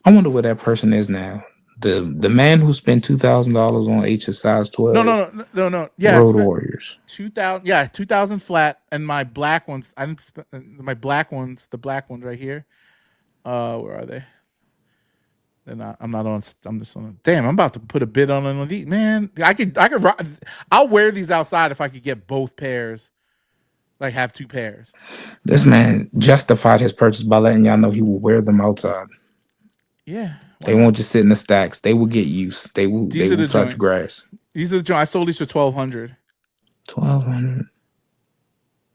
I wonder where that person is now. The man who spent $2,000 on H's size 12 No. Yeah, I Road spent Warriors. 2,000. Yeah, 2,000 flat, and my black ones. I didn't spend my black ones. The black ones right here. Where are they? They're not. I'm not on. I'm just on. Damn, I'm about to put a bid on one of these. Man, I could. I'll wear these outside if I could get both pairs. Like have two pairs. This man justified his purchase by letting y'all know he will wear them outside. Yeah, They won't just sit in the stacks. They will get used. They These are will the touch joints. grass. These are the joints. I sold these for 1,200. 1,200.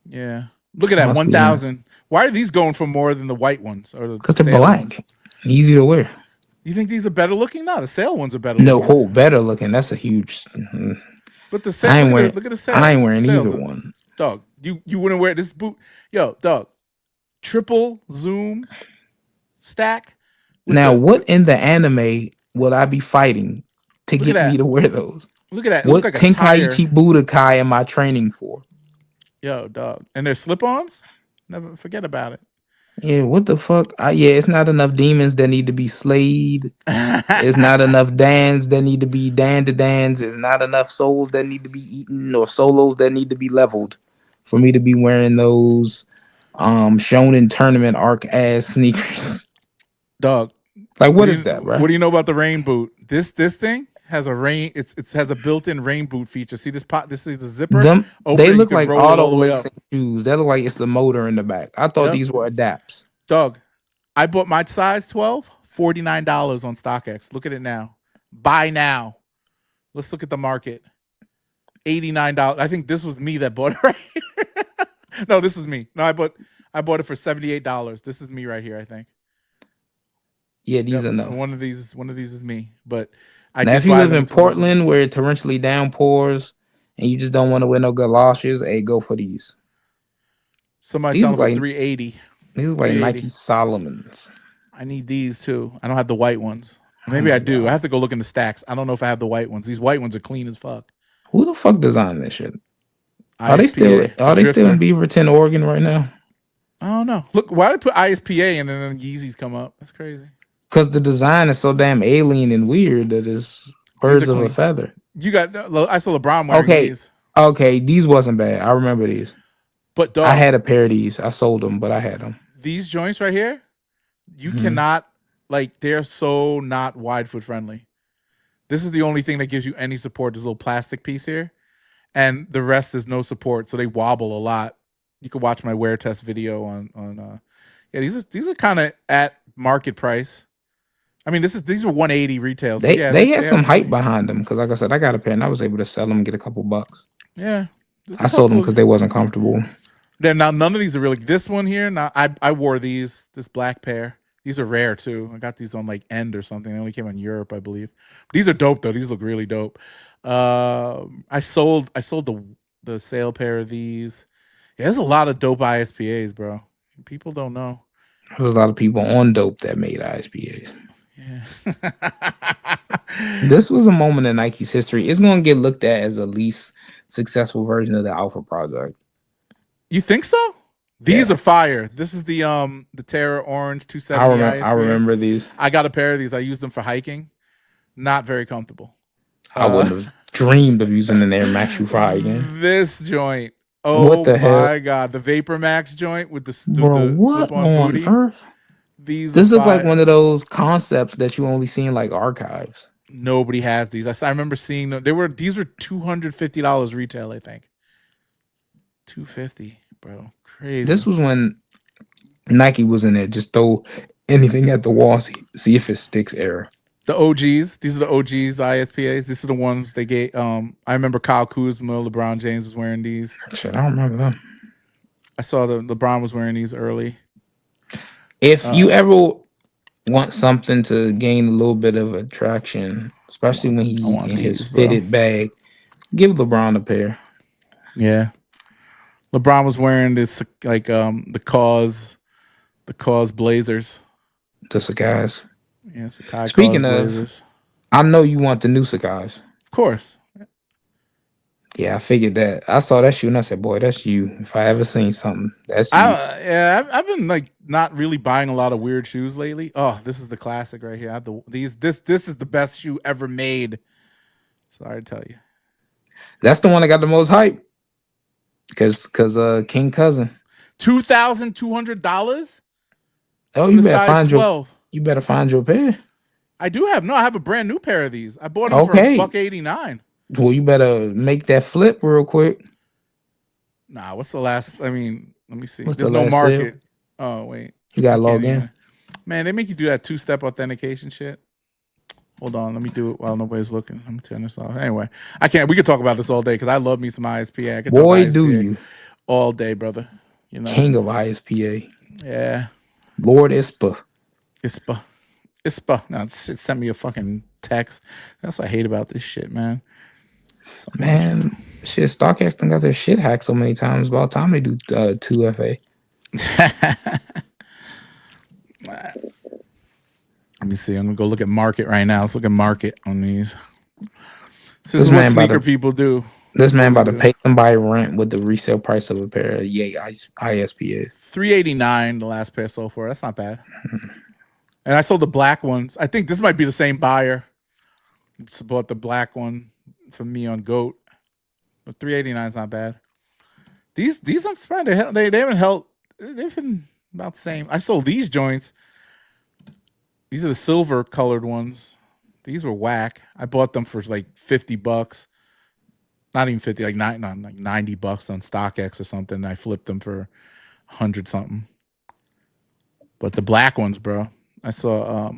Yeah. Look at that, Must be 1,000. Why are these going for more than the white ones or the because they're sale black, ones? easy to wear. You think these are better looking? No, the sale ones are better No, looking. whole better looking. That's a huge. But the sale, look at the sales. I ain't wearing sales either one. Dog, you wouldn't wear this boot. Yo, dog, triple zoom stack. Now, what in the anime would I be fighting to Look at get me that. to wear those? Look at that. It What looks like a tire. Tenkaichi Budokai am I training for? Yo, dog. And they're slip-ons? Never forget about it. Yeah, what the fuck? Yeah, it's not enough demons that need to be slayed. It's not enough Dans that need to be to Dans. It's not enough souls that need to be eaten or solos that need to be leveled for me to be wearing those shonen tournament arc ass sneakers. Dog. Like what is that, bro? What do you know about the rain boot? This thing has a rain. It has a built-in rain boot feature. See this pot? This is a zipper. They look like auto lacing shoes. They look like it's the motor in the back. I thought these were adapts. Dog, I bought my size 12, $49 on StockX. Look at it now. Buy now. Let's look at the market. $89. I think this was me that bought it right here. No, this was me. No, I bought it for $78. This is me right here, I think. Yeah, these are no. One of these is me. But now, if you live in Portland where it torrentially downpours and you just don't want to wear no galoshes, hey, go for these. Somebody selling for $380. These are like Nike Solomons. I need these too. I don't have the white ones. Maybe I do. God. I have to go look in the stacks. I don't know if I have the white ones. These white ones are clean as fuck. Who the fuck designed this shit? ISPA, are they still in Beaverton, Oregon right now? I don't know. Look, why did I put ISPA and then Yeezys come up? That's crazy. Because the design is so damn alien and weird that it's birds of a feather. You got. I saw LeBron wearing these. Okay, these wasn't bad. I remember these. But dog, I had a pair of these. I sold them, but I had them. These joints right here, you cannot, like, they're so not wide foot friendly. This is the only thing that gives you any support. This little plastic piece here, and the rest is no support. So they wobble a lot. You can watch my wear test video on. Yeah, these are kind of at market price. I mean, these were 180 retail. So they had some hype behind them because, like I said, I got a pair and I was able to sell them and get a couple bucks. Yeah, I sold them because they wasn't comfortable. Then now none of these are really. This one here, now I wore this black pair. These are rare too. I got these on like End or something. They only came in Europe, I believe. These are dope though. These look really dope. I sold the sale pair of these. Yeah, there's a lot of dope ISPAs, bro. People don't know. There was a lot of people on dope that made ISPAs. Yeah. This was a moment in Nike's history. It's going to get looked at as the least successful version of the Alpha Project. You think so? These Yeah, are fire. This is the Terra Orange 270 I ISPA. remember these. I got a pair of these. I used them for hiking. Not very comfortable. I Uh, wouldn't have dreamed of using an Air Max Shoe 5 again. this joint. What Oh the hell, my god, the Vapor Max joint with bro? the What slip-on on booty. earth? These are This looks like fire. one of those concepts that you only see in like archives. Nobody has these. I remember seeing them. These were $250 retail. I think 250, bro. This Crazy. was when Nike was in there. Just throw anything at the wall, see if it sticks. Era. The OGs. These are the OGs ISPAs. These are the ones they gave. I remember Kyle Kuzma, LeBron James was wearing these. Shit, I don't remember them. I saw the LeBron was wearing these early. If you ever want something to gain a little bit of attraction, especially when I he want in his these, bro. fitted bag, give LeBron a pair. Yeah, LeBron was wearing this like the cause Blazers. The cigars. Yeah, Sakai cause Speaking of, Blazers. I know you want the new cigars. Of course. Yeah, I figured that. I saw that shoe and I said, "Boy, that's you." If I ever seen something, that's you. I've been like not really buying a lot of weird shoes lately. Oh, this is the classic right here. I have this is the best shoe ever made. Sorry to tell you. That's the one that got the most hype. Cause King Cousin. $2,200 Oh, for you the better size find 12. your pair. I have a brand new pair of these. I bought them for a Okay. buck 89. Well, you better make that flip real quick. Nah, what's the last? I mean, let me see. What's There's the no last market. sale? Oh wait, You gotta I can't log in. even. Man, they make you do that two-step authentication shit. Hold on, let me do it while nobody's looking. Let me turn this off. Anyway, I can't. We could talk about this all day because I love me some ISPA. I could Boy, talk do ISPA you. all day, brother. You know. King of ISPA. Yeah. Lord ISPA. ISPA. Now it sent me a fucking text. That's what I hate about this shit, man. So Man, shit, StockX done got their shit hacked so many times. About time they do 2FA. Let me see. I'm gonna go look at market right now. Let's look at market on these. This This is what man about sneaker to people do. this man about to do. pay somebody rent with the resale price of a pair of ISPAs. $389 the last pair sold for. That's not bad. And I sold the black ones. I think this might be the same buyer. Just bought the black one from me on Goat. But $389 is not bad. These I'm surprised they haven't held. They've been about the same. I sold these joints. These are the silver colored ones. These were whack. I bought them for like $50. Not even 50, like $90 on StockX or something. I flipped them for 100 something. But the black ones, bro. I saw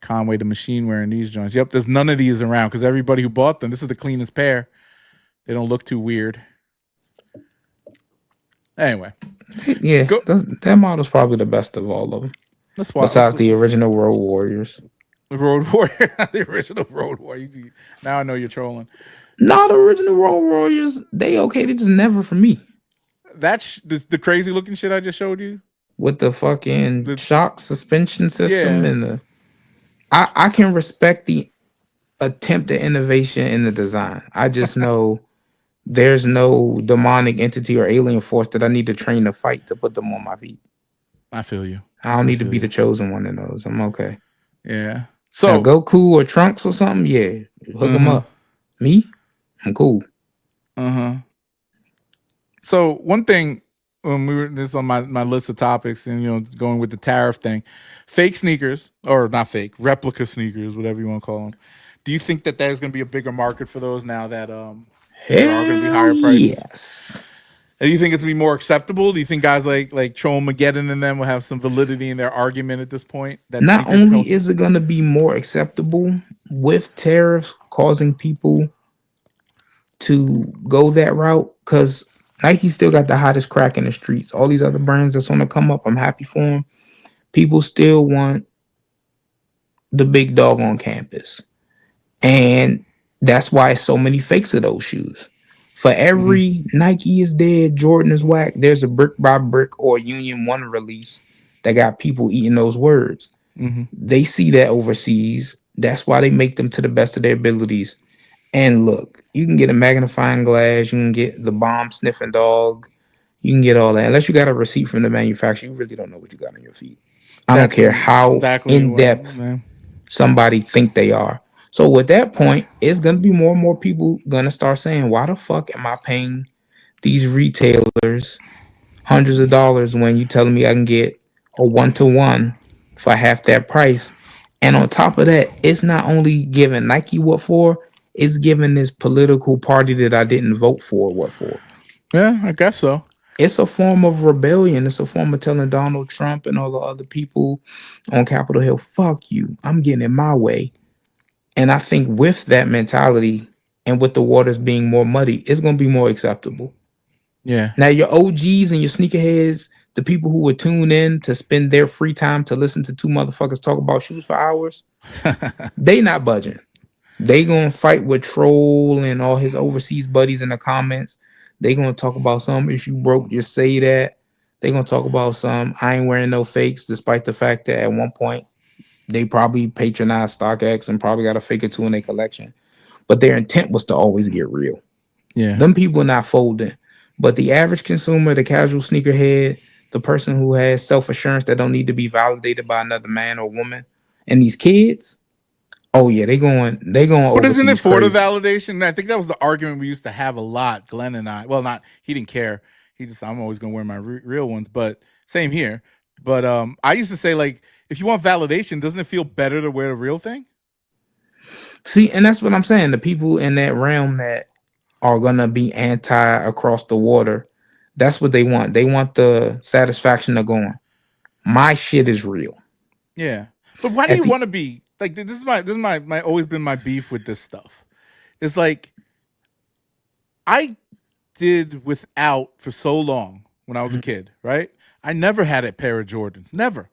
Conway the Machine wearing these joints. Yep, there's none of these around because everybody who bought them, this is the cleanest pair. They don't look too weird. Anyway. Yeah, that model's probably the best of all of them. Besides the original Road Warriors. The Road Warrior. The original Road Warrior. Now I know you're trolling. No, the original Road Warriors, they okay. They just never for me. That's the crazy looking shit I just showed you? With the fucking shock suspension system yeah. and the... I can respect the attempt at innovation in the design. I just know there's no demonic entity or alien force that I need to train to fight to put them on my feet. I feel you. I don't need to be the chosen one in those. I'm okay. Yeah. So now Goku or Trunks or something, yeah, hook them up. Me, I'm cool. So one thing when this is on my list of topics, and going with the tariff thing, fake sneakers or not fake, replica sneakers, whatever you want to call them. Do you think that there's going to be a bigger market for those now that there are going to be higher prices? Yes. And do you think it's going to be more acceptable? Do you think guys like Trollmageddon and them will have some validity in their argument at this point? That not only is it going to be more acceptable with tariffs causing people to go that route, because Nike still got the hottest crack in the streets. All these other brands that's on the come up, I'm happy for them. People still want the big dog on campus. And that's why so many fakes of those shoes. For every Nike is dead, Jordan is whack, there's a brick by brick or Union 1 release that got people eating those words. They see that overseas. That's why they make them to the best of their abilities. And look, you can get a magnifying glass, you can get the bomb sniffing dog, You can get all that. Unless you got a receipt from the manufacturer, you really don't know what you got on your feet. I don't That's care how exactly in what, depth man. somebody think they are. So with that point, it's gonna be more and more people gonna start saying, why the fuck am I paying these retailers hundreds of dollars when you telling me I can get a 1-to-1 for half that price? And on top of that, it's not only giving Nike what for, it's giving this political party that I didn't vote for what for. Yeah, I guess so. It's a form of rebellion. It's a form of telling Donald Trump and all the other people on Capitol Hill, fuck you. I'm getting it my way. And I think with that mentality and with the waters being more muddy, it's going to be more acceptable. Yeah. Now, your OGs and your sneakerheads, the people who would tune in to spend their free time to listen to two motherfuckers talk about shoes for hours, they not budging. They gonna fight with Troll and all his overseas buddies in the comments. They gonna talk about some if you broke, just say that. They gonna talk about some I ain't wearing no fakes, despite the fact that at one point they probably patronized StockX and probably got a fake or two in their collection. But their intent was to always get real. Yeah. Them people not folding. But the average consumer, the casual sneakerhead, the person who has self-assurance that don't need to be validated by another man or woman, and these kids, oh yeah, they going But isn't it overseas for the crazy. validation? I think that was the argument we used to have a lot, Glenn and I. Well, not he didn't care. He just I'm always gonna wear my real ones. But same here. But I used to say like, if you want validation, doesn't it feel better to wear the real thing? See, and that's what I'm saying. The people in that realm that are gonna be anti across the water, that's what they want. They want the satisfaction of going, my shit is real. Yeah. But why do At you the want to be like this is my always been my beef with this stuff. It's like I did without for so long when I was a kid, right? I never had a pair of Jordans. Never.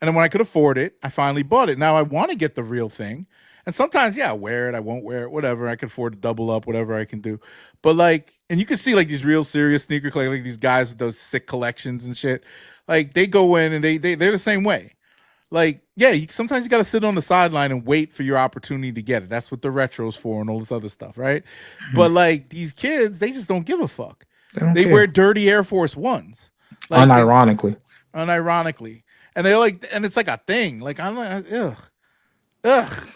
And then when I could afford it, I finally bought it. Now I want to get the real thing. And sometimes, yeah, I wear it, I won't wear it, whatever. I can afford to double up, whatever I can do. But like, and you can see like these real serious sneaker like these guys with those sick collections and shit. Like they go in and they're the same way. Like, yeah, sometimes you got to sit on the sideline and wait for your opportunity to get it. That's what the retro's for and all this other stuff, right? But like these kids, they just don't give a fuck. they don't They wear care. dirty Air Force Ones. Like it's Unironically. unironically. And they're like, and it's like a thing. Like I'm like, ugh.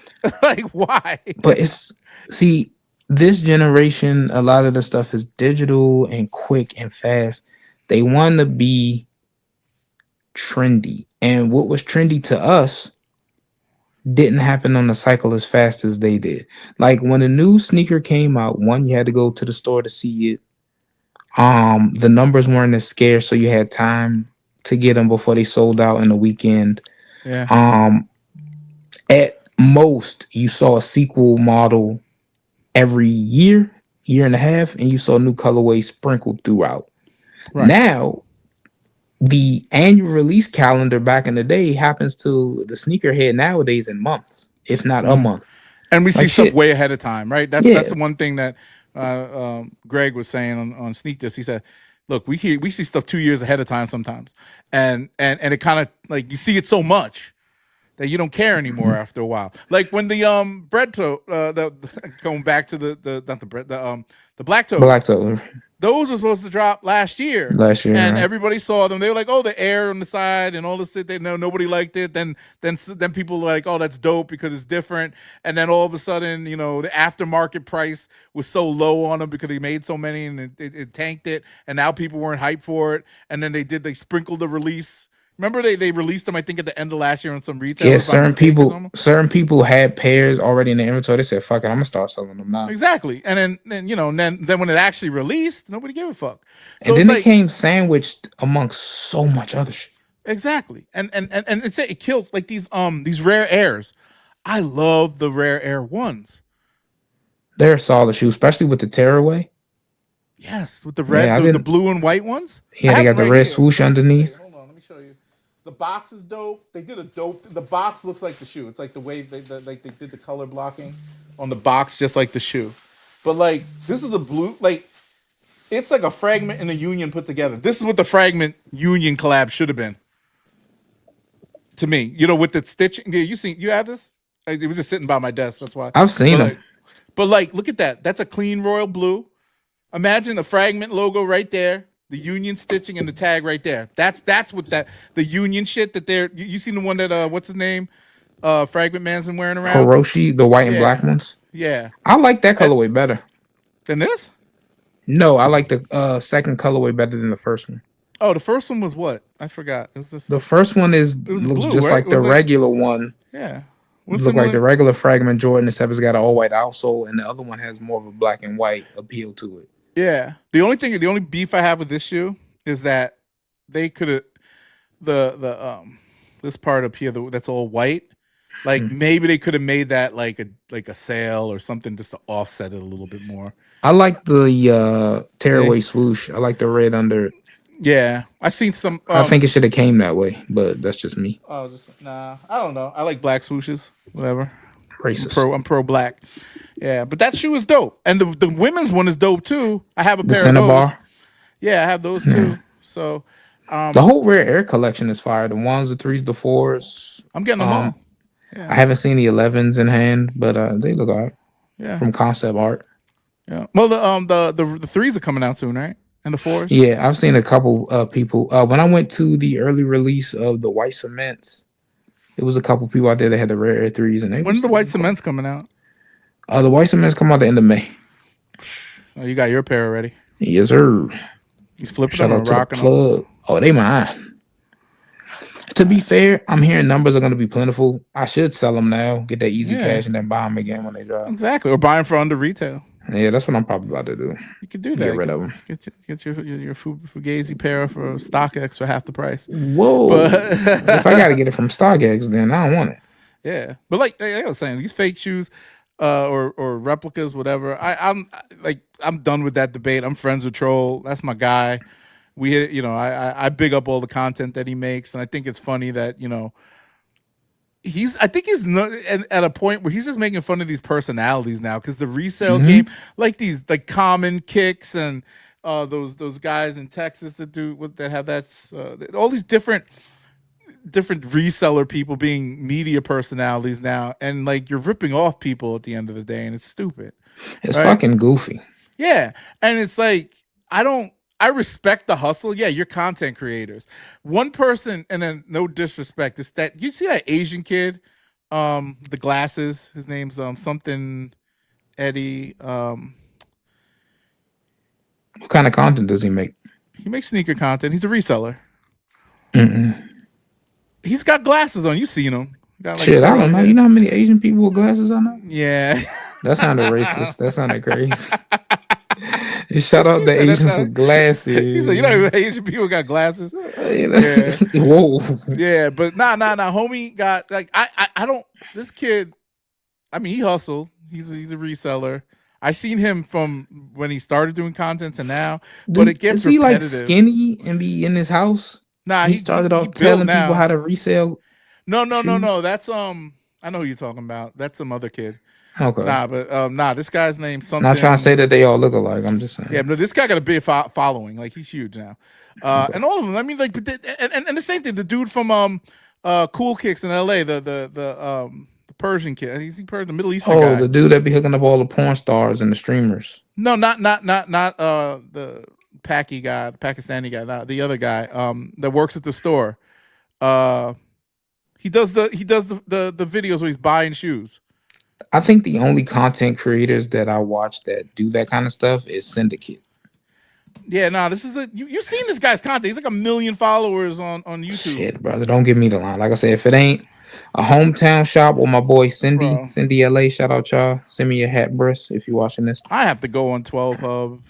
Like why? But it's see, this generation, a lot of the stuff is digital and quick and fast. They want to be trendy. And what was trendy to us didn't happen on the cycle as fast as they did. Like when a new sneaker came out, one, you had to go to the store to see it. The numbers weren't as scarce, so you had time to get them before they sold out in the weekend. Yeah. Um, at most, you saw a sequel model every year and a half, and you saw new colorways sprinkled throughout. Right. Now, the annual release calendar back in the day happens to the sneakerhead nowadays in months, if not a month. And we see Like stuff shit. way ahead of time, right? That's Yeah. the one thing that Greg was saying on Sneak This. He said, "Look, we see stuff 2 years ahead of time sometimes, and it kind of like you see it so much that you don't care anymore after a while. Like when the bread toe, the going back to the not the bread the black Black toes, Tower those were supposed to drop last year, last year, and right? everybody saw them. They were like, "Oh, the air on the side and all this shit." They know nobody liked it. Then people were like, "Oh, that's dope because it's different." And then all of a sudden, the aftermarket price was so low on them because they made so many and it tanked it. And now people weren't hyped for it. And then they sprinkled the release. Remember they released them I think at the end of last year on some Yeah, retailers by mistake or something. certain people had pairs already in the inventory. They said, "Fuck it, I'm gonna start selling them now." Exactly. And then when it actually released, nobody gave a fuck. And So it's then it like came sandwiched amongst so much other shit. exactly. And it kills like these rare airs. I love the rare air ones. They're solid shoes, especially with the tearaway. Yes, with the red Yeah, I the didn't. blue and white ones. I Yeah, they have got them the right red here. swoosh Wait, underneath. hold on, let me show you. The box is dope. They did a dope. The box looks like the shoe. It's like the way like they did the color blocking on the box, just like the shoe. But like this is a blue. Like it's like a fragment and a union put together. This is what the fragment union collab should have been to me. With the stitching. Yeah, you have this? It was just sitting by my desk. That's why. I've seen But them. like, look at that. That's a clean royal blue. Imagine the fragment logo right there. The union stitching and the tag right there. That's what that the union shit that they're. You seen the one that what's his name? Fragment Man's been wearing around. Hiroshi, the white and black Yeah, ones. yeah. I like that And, colorway better. then this. No, I like the second colorway better than the first one. Oh, the first one was what? I forgot. It was The this. first one is It was looks blue, just right? like It the was like regular one. yeah. What's Look like similar? the regular Fragment Jordan, except it's got an all white outsole, and the other one has more of a black and white appeal to it. Yeah. The only beef I have with this shoe is that they could have the this part up here that's all white. Like Hmm. maybe they could have made that like a sail or something just to offset it a little bit more. I like the Yeah, tearaway swoosh. I like the red under it. yeah. I seen some. I think it should have came that way, but that's just me. Oh, just nah. I don't know. I like black swooshes. Whatever. Racist. I'm pro black. Yeah, but that shoe is dope, and the women's one is dope too. I have a The pair of those. Cinnabar. Yeah, I have those Hmm. too. So, The um, whole rare air collection is fire. The ones, the threes, the fours. I'm getting them Um, all. Yeah, I haven't seen the 11s in hand, but they look alright yeah, from concept art. yeah. Well, the threes are coming out soon, right? And the fours. Yeah, I've seen a couple people. When I went to the early release of the white cements, it was a couple people out there that had the rare air threes, and they When are was the white looking cool. cements coming out? The white cements come out the end of May. Oh, you got your pair already. Yes, sir. He's flipping Shout them or out to the rocking them. plug. Oh, they mine. To be fair, I'm hearing numbers are going to be plentiful. I should sell them now, get that easy Yeah, cash, and then buy them again when they drop. exactly. Or buying for under retail. Yeah, that's what I'm probably about to do. You could do that. Get You rid could of them. get your Fugazi pair for StockX for half the price. Whoa. But If I got to get it from StockX, then I don't want it. yeah, but like I was saying, these fake shoes, or replicas, whatever. I'm done with that debate. I'm friends with Troll. That's my guy. I big up all the content that he makes, and I think it's funny that I think he's at a point where he's just making fun of these personalities now because the resale game, Hmm. like these like Common Kicks and those guys in Texas that have all these different reseller people being media personalities now, and like you're ripping off people at the end of the day, and it's stupid, It's right? fucking goofy. Yeah, and it's like I respect the hustle. Yeah, you're content creators. One person, and then no disrespect, is that you see that Asian kid, the glasses. His name's something Eddie. What kind of content does he make? He makes sneaker content. He's a reseller. Mm-mm. He's got glasses on. You seen him? Got like Shit, I curly don't know. hair. You know how many Asian people with glasses I know? Yeah. That sounded racist. That sounded crazy. Shout out He the said that Asians with sound. He said, "You know, glasses. Asian people got glasses." Hey, Yeah, whoa. yeah, but nah. Homie got like I don't. This kid, I mean, he hustled. He's a reseller. I seen him from when he started doing content to now, but it Dude, gets is he like repetitive. skinny and be in his house? Nah, He started he off built telling people now. how to resell shoes. No. That's I know who you're talking about. That's some other kid. Okay. Nah, but this guy's name Not trying to say something. that they all look alike. I'm just Yeah, saying. but this guy got a big following. Like he's huge now, Okay. and all of them. I mean, like, and the same thing. The dude from Cool Kicks in L.A. The Persian kid. He's the Middle Eastern Oh, guy. the dude that be hooking up all the porn stars and the streamers. No, not the Pakistani guy. Not the other guy. That works at the store. Uh, he does the videos where he's buying shoes. I think the only content creators that I watch that do that kind of stuff is Syndicate. Yeah, this is you've seen this guy's content. He's like 1 million followers on YouTube, Shit, brother. Don't give me the line. Like I said, if it ain't a hometown shop with my boy bro. Cindy LA, shout out y'all. Send me your hat, Briss, if you're watching this. I have to go on 12 Hub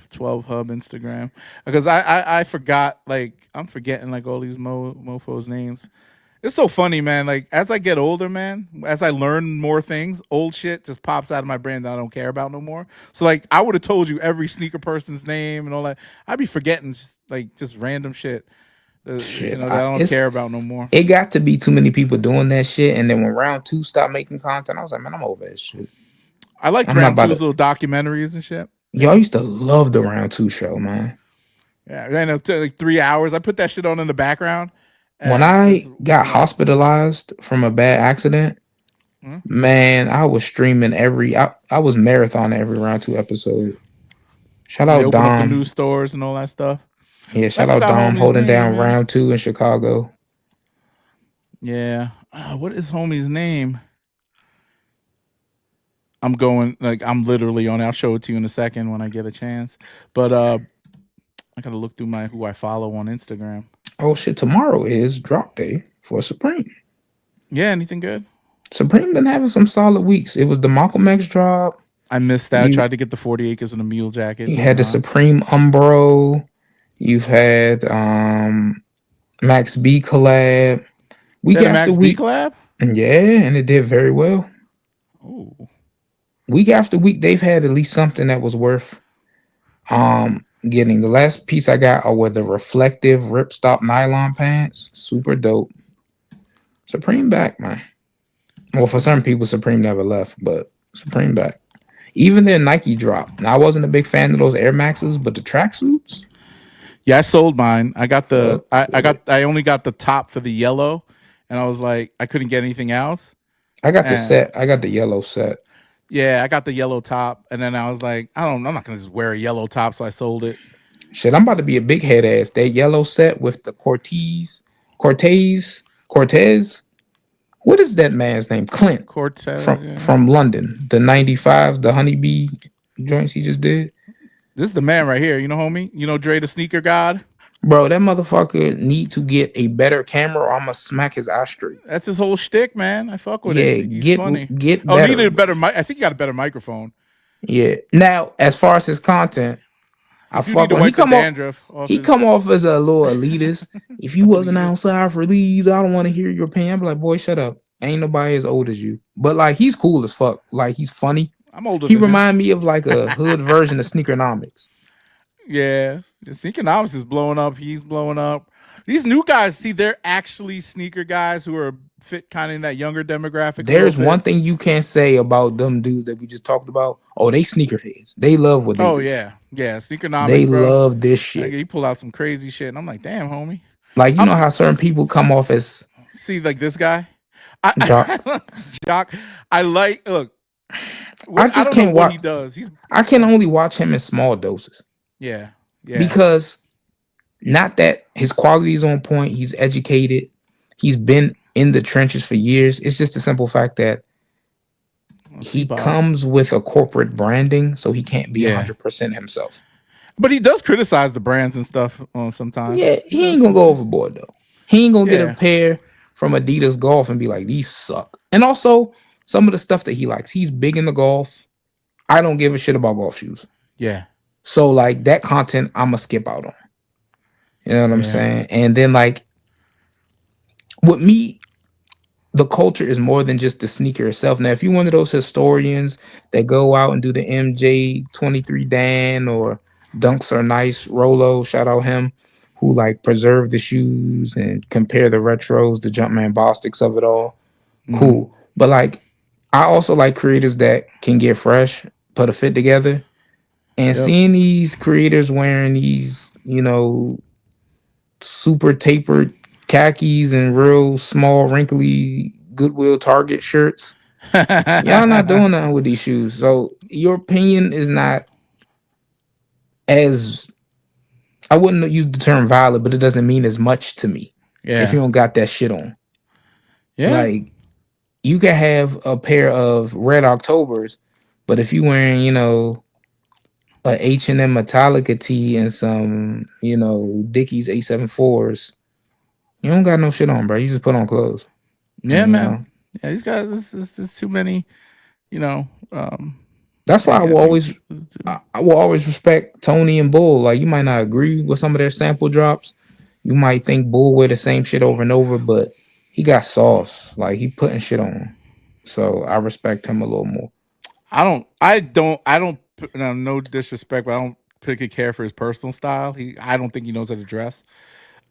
Instagram because I forgot, like I'm forgetting like all these mofos names. It's so funny, man. Like as I get older, man, as I learn more things, old shit just pops out of my brain that I don't care about no more. So like I would have told you every sneaker person's name and all that. I'd be forgetting just random shit, Shit, that I don't care about no more. it got to be too many people doing that shit. And then when round two stopped making content, I was like, man, I'm over that shit. I liked I'm not round about two's to. little documentaries and shit. Y'all used to love the round two show, man. Yeah, I know, like 3 hours. I put that shit on in the background, When and I got hospitalized from a bad accident, man, I was streaming I was marathon every round two episode. Shout when they out open up the new Dom. stores and all that stuff. Yeah, I shout out forgot Dom homie's holding name, down man. round 2 in Chicago. Yeah. What is homie's name? I'm going like I'm literally on. I'll show it to you in a second when I get a chance. But I gotta look through my who I follow on Instagram. Oh shit, tomorrow is drop day for Supreme. Yeah, anything good? Supreme been having some solid weeks. It was the Malcolm X drop. I missed that. I You tried to get the 40 acres and a mule jacket. you Did had the not. Supreme Umbro. You've had Max B collab. They Week had a after Max B week. collab. And yeah, and it did very well. Oh, Week after week, they've had at least something that was worth getting. The last piece I got were the reflective ripstop nylon pants. Super dope. Supreme back, man. Well, for some people, Supreme never left, but Supreme back. Even their Nike drop. Now, I wasn't a big fan of those Air Maxes, but the tracksuits, yeah. I sold mine. I got the. fuck with it. I only got the top for the yellow, and I was like, I couldn't get anything else. I got the And set. I got the yellow set. yeah, I got the yellow top, and then I was like, I don't. I'm not gonna just wear a yellow top, so I sold it. Shit, I'm about to be a big head ass. That yellow set with the Cortez. What is that man's name? Clint Cortez. Yeah. from London. The 95s, the honeybee joints he just did. This is the man right here. You know, homie. You know, Dre the Sneaker God. Bro, that motherfucker need to get a better camera or I'm gonna smack his eye straight. That's his whole shtick, man. I fuck with it. Yeah, He's funny. get Oh, he better, needed a bro. better mic. I think he got a better microphone. Yeah. Now, as far as his content, He I do need fuck to with wipe the dandruff off he his come off as a little elitist. If you wasn't elitist. outside for these, I don't want to hear your opinion. I'm like, boy, shut up. Ain't nobody as old as you. But like he's cool as fuck. Like he's funny. I'm older He than him. remind me of like a hood version of Sneakernomics. Yeah, Sneakernomics is blowing up. He's blowing up. These new guys, see, they're actually sneaker guys who are fit kind of in that younger demographic a little There's one bit. thing you can't say about them dudes that we just talked about. Oh, they sneakerheads. They love what they Oh do. yeah, yeah, They Sneakernomics, bro. love this Like, shit. he pull out some crazy shit, and I'm like, damn, homie. Like you know I'm how certain people come off as see like this guy. jock. Jock. I like look. I What I just don't know can't what watch. he does. I can only watch him in small doses Yeah, yeah. because not that his quality is on point. He's educated. He's been in the trenches for years. It's just a simple fact that Let's see, he Bob. comes with a corporate branding, so he can't be Yeah, 100% himself. but he does criticize the brands and stuff sometimes. Yeah, He he does. ain't gonna go overboard though. He ain't gonna get a Yeah, pair from Adidas Golf and be like, these suck. And also, some of the stuff that he likes, he's big into golf. I don't give a shit about golf shoes. yeah, So, like, that content, I'm gonna skip out on. You know what I'm yeah. saying? And then, like, with me, the culture is more than just the sneaker itself. Now, if you're one of those historians that go out and do the MJ23 Dan or Dunks Are Nice Rolo, shout out him, who like preserve the shoes and compare the retros, the Jumpman Bostics of it all. Mm-hmm. Cool. But like, I also like creators that can get fresh, put a fit together, and Yep. seeing these creators wearing these, super tapered khakis and real small, wrinkly Goodwill Target shirts. Y'all not doing nothing with these shoes. So your opinion is not as I wouldn't use the term valid, but it doesn't mean as much to me if Yeah. you don't got that shit on. Yeah. Like you can have a pair of red Octobers, but if you wearing, a H&M Metallica tee and some, Dickies 874s, you don't got no shit on, bro. You just put on clothes. Yeah, And, man. Yeah, these guys. This too many. You know. that's Yeah, why you got too. I will always respect Tony and Bull. Like you might not agree with some of their sample drops. You might think Bull wear the same shit over and over, but he got sauce. Like he putting shit on. So I respect him a little more. I don't. I don't. I don't. No disrespect, but I don't particularly care for his personal style. I don't think he knows how to dress.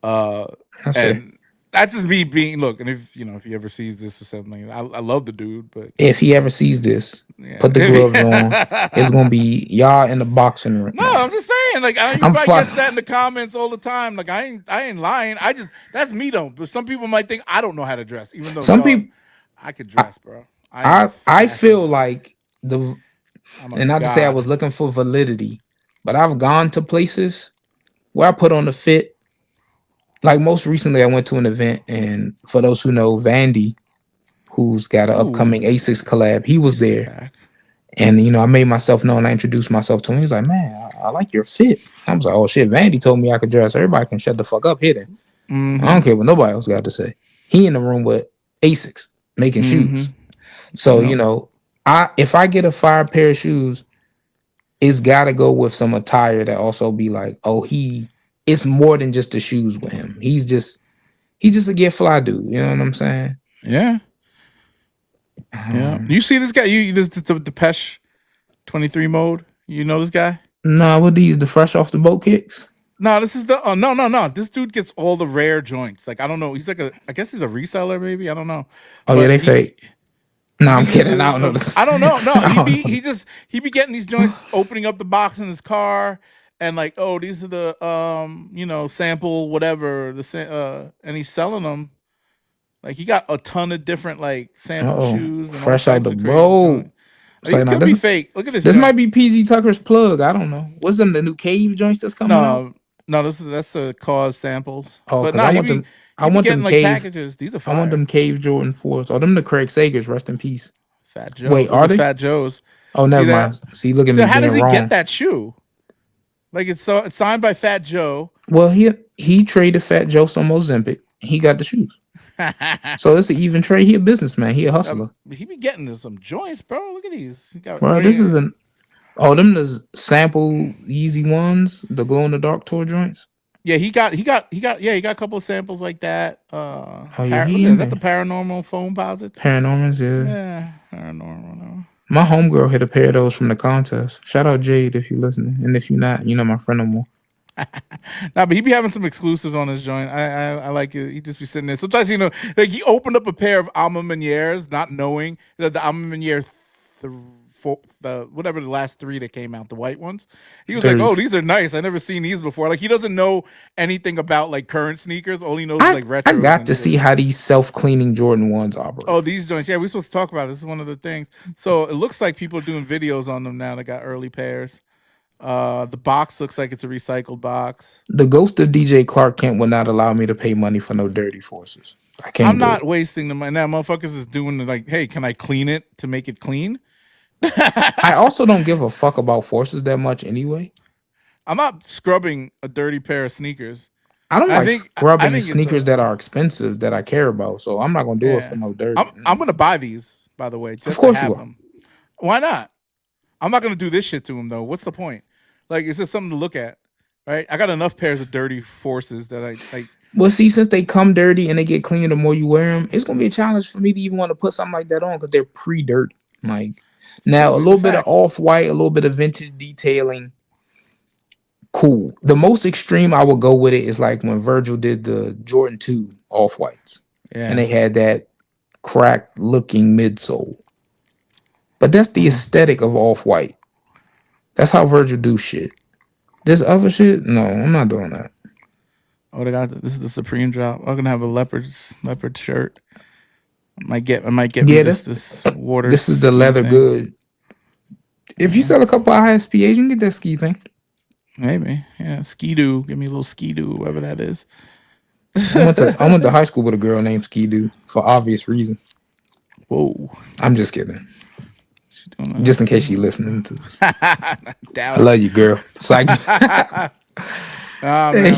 Uh, That's fair. and that's just me being. Look, and if he ever sees this or something, I love the dude, but If he ever sees this, yeah. put the gloves on. It's gonna be y'all in the boxing ring. No, Nah, I'm just saying. Like, you I'm probably fine. catch that in the comments all the time. Like, I ain't lying. I just that's me though. But some people might think I don't know how to dress, even though Some dog, people, I could I, dress, bro. I am a I fashion feel model. like the I'm a and not to say I was god. looking for validity, but I've gone to places where I put on the fit. Like most recently, I went to an event, and for those who know Vandy, who's got an Ooh, upcoming Asics collab, he was Aces there. pack. And I made myself known. I introduced myself to him. He's like, "Man, I like your fit." I was like, "Oh shit!" Vandy told me I could dress. Everybody can shut the fuck up here. Then I don't Mm-hmm. care what nobody else got to say. He in the room with Asics making Mm-hmm. shoes. So Yep. I if I get a fire pair of shoes, it's got to go with some attire that also be like, oh, it's more than just the shoes with him. He just a get fly dude. You know what I'm saying? Yeah. Yeah. Um, You see this guy? You this the Depeche 23 mode. You know this guy? nah, what these the fresh off the boat kicks? No, this is the no. This dude gets all the rare joints. Like I don't know. He's like I guess he's a reseller maybe. I don't know. Oh yeah, But they fake. Nah, I'm he's kidding. I don't know this. I don't know. No, I don't know. he be getting these joints, opening up the box in his car, and like, oh, these are the sample whatever and he's selling them. Like he got a ton of different like sample Oh, shoes and all fresh out types the of crazy boat. joints. It's like These now could this be fake. Look at this this might joint. be PG Tucker's plug. I don't know. What's them the new cave joints that's coming out? No, no, that's the cause samples. Oh, But cause nah, he be getting like packages. These are I want them fire. cave Jordan 4s. Oh, them the Craig Sagers. Rest in peace. Fat Joe. Wait, Those are are they? Fat Joes. Oh, See never that? mind. See, look at So me how being does he get wrong. that shoe? Like it's signed by Fat Joe. Well, he traded Fat Joe some Ozempic. He got the shoes. So it's an even trade. He a businessman. He a hustler. He be getting some joints, bro. Look at these. He got Bro, this is an them the sample Yeezy ones, the glow in the dark tour joints. yeah, he got a couple of samples like that. Oh yeah, he Look in at that, the there. paranormal foam posits. Paranormals, yeah. Yeah, paranormal. No. My homegirl hit a pair of those from the contest. Shout out Jade if you're listening. And if you're not, my friend no more. Nah, but he be having some exclusives on his joint. I like it. He just be sitting there. Sometimes like he opened up a pair of Alma Menieres, not knowing that the Alma Meniere, the whatever the last three that came out, the white ones. He was like, "Oh, There's these are nice. I never seen these before." Like he doesn't know anything about like current sneakers. All he knows is I like I retros got and to shit. see how these self-cleaning Jordan 1s operate. Oh, these joints. Yeah, we're supposed to talk about it. This is one of the things. So it looks like people are doing videos on them now that got early pairs. The box looks like it's a recycled box. The ghost of DJ Clark Kent will not allow me to pay money for no dirty forces. I I'm can't do not it. wasting the money. Now, motherfuckers is doing the, like, hey, can I clean it to make it clean? I also don't give a fuck about forces that much anyway. I'm not scrubbing a dirty pair of sneakers. I don't like I scrubbing think it's sneakers that are expensive that I care about, so I'm not gonna do it for yeah. no dirty. I'm gonna buy these, by the way, Of just to course you have are. them. Why not? I'm not gonna do this shit to them though. What's the point? Like, it's just something to look at, right? I got enough pairs of dirty forces that I like. Well, see, since they come dirty and they get cleaner the more you wear them, it's gonna be a challenge for me to even want to put something like that on because they're pre-dirt. Like now, a little bit of Facts. off-white, a little bit of vintage detailing. Cool. The most extreme I would go with it is like when Virgil did the Jordan 2 off-whites. And Yeah. they had that cracked looking midsole. But that's the aesthetic of off-white. That's how Virgil do shit. This other shit, no, I'm not doing that. Oh, they got this is the Supreme drop. I'm gonna have a leopard shirt. I might get me Yeah, this water this is the ski leather thing. good. If you sell a couple of ISPAs, you can get that ski thing. Maybe. Yeah. Ski-Doo. Give me a little Ski-Doo, whatever that is. I went to high school with a girl named Ski Doo for obvious reasons. Whoa. I'm just kidding. Just in case you listening to this. I love you, girl. It's like man.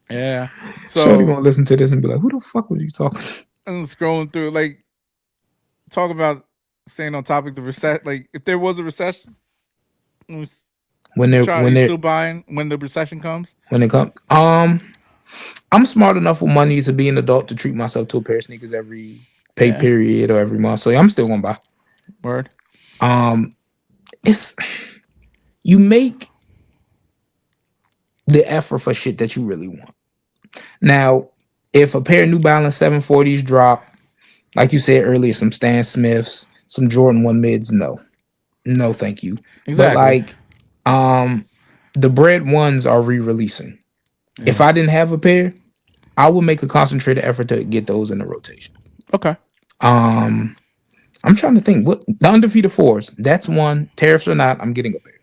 Yeah. Shorty So gonna listen to this and be like, "Who the fuck was you talking?" I'm scrolling through, like, talk about staying on topic. The recession. Like, if there was a recession, you still buying when the recession comes? When it comes, I'm smart enough with money to be an adult to treat myself to a pair of sneakers every pay period or every month. So yeah, I'm still gonna buy. Word. It's you make the effort for shit that you really want. Now, if a pair of New Balance 740s drop, like you said earlier, some Stan Smiths, some Jordan 1 mids, no, thank you. Exactly. But like, the bread ones are re-releasing. Yeah. If I didn't have a pair, I would make a concentrated effort to get those in the rotation. Okay. I'm trying to think. What the undefeated fours? That's one. Tariffs or not, I'm getting a pair.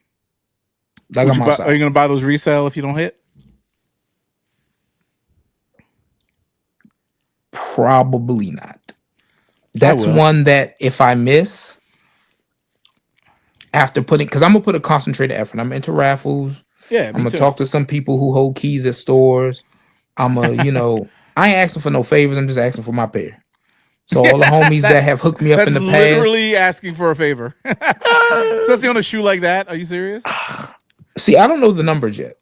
Like are you gonna buy those resale if you don't hit? Probably not. I That's will. one that if I miss after putting, because I'm gonna put a concentrated effort. I'm into raffles. Yeah, I'm me gonna too. talk to some people who hold keys at stores. I'm a, I ain't asking for no favors. I'm just asking for my pair. So all the homies that have hooked me up in That's the past. literally asking for a favor. Especially on a shoe like that. Are you serious? See, I don't know the numbers yet.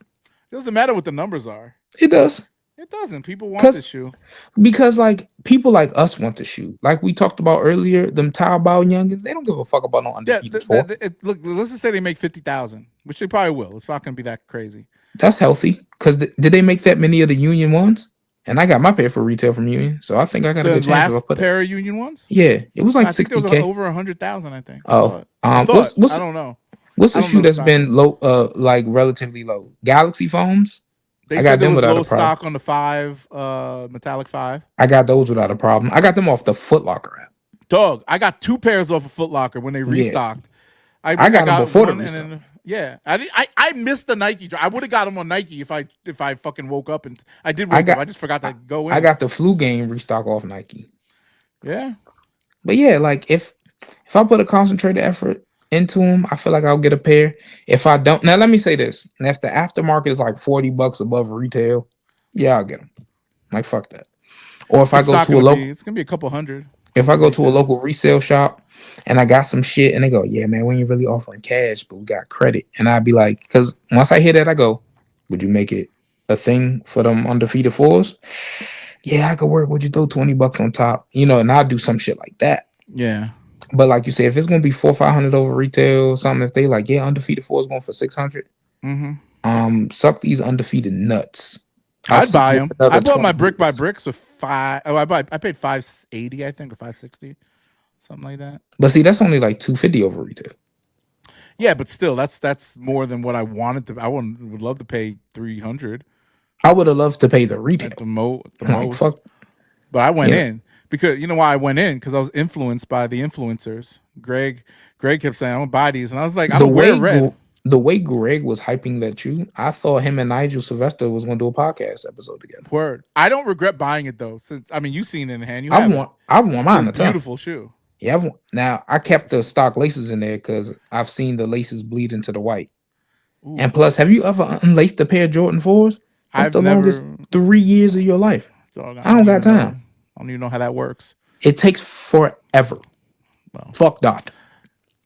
It doesn't matter what the numbers are. It does. It doesn't. People want this Cause shoe. because like people like us want the shoe. Like we talked about earlier, them Taobao youngins, they don't give a fuck about no Yeah, undefeated four. look. Let's just say they make 50,000, which they probably will. It's not going to be that crazy. That's healthy. Cause did they make that many of the Union ones? And I got my pair for retail from Union, so I think I got a The good chance if I last put it. pair of Union ones. Yeah, it was like I think there was 60K. over 100,000. I think. I Oh, thought. I thought. I don't know. what's I the don't know shoe the that's stock on been it. low, like relatively low? Galaxy foams. They I said got there them was without a low problem. stock on the 5, metallic 5. I got those without a problem. I got them off the Foot Locker app. Dog, I got 2 pairs off of Foot Locker when they Yeah, restocked. I I think I got them got before the one, and restock. then yeah, I missed the Nike. I would have got them on Nike if I fucking woke up, and I did I wake up. got I just forgot to go I in. got the flu game restock off Nike. Yeah, But yeah, like if I put a concentrated effort into them, I feel like I'll get a pair. If I don't, now let me say this: and if the aftermarket is like $40 above retail, yeah, I'll get them. Like fuck that. Or if I it's go not to a gonna be. local, It's gonna be a couple hundred if I over go to a retail. local resale shop and I got some shit and they go, yeah, man, we ain't really offering cash, but we got credit, and I'd be like, because once I hear that, I go, would you make it a thing for them undefeated fours? Yeah, I could work. Would you throw $20 on top? And I'll do some shit like that. Yeah, But like you said, if it's gonna be 400-500 over retail, something, if they like, yeah, undefeated four is going for 600. mm-hmm. Suck these undefeated nuts. I'll I'd see buy you in them. I another bought 20 my brick by years. bricks with 5. Oh, I paid 580, I think, or 560, something like that. But see, that's only like 250 over retail. Yeah, but still, that's more than what I wanted to. Would love to pay 300 I would have loved to pay the retail. at the Like most. fuck. But I went Yeah. in because you know why I went in, because I was influenced by the influencers. Greg kept saying I'm gonna buy these, and I was like, I The don't wear way red. the way Greg was hyping that shoe, I thought him and Nigel Sylvester was gonna do a podcast episode together. Word. I don't regret buying it though. Since I mean, you've seen it in hand. You I've have it. worn I've worn It's a mine a ton. beautiful shoe. Yeah, now I kept the stock laces in there because I've seen the laces bleed into the white. Ooh, And plus, have you ever unlaced a pair of Jordan 4s? That's I've the longest never. 3 years of your life. Dog, I I don't don't got even know. time. I don't even know how that works. It takes forever. Well, Fuck that.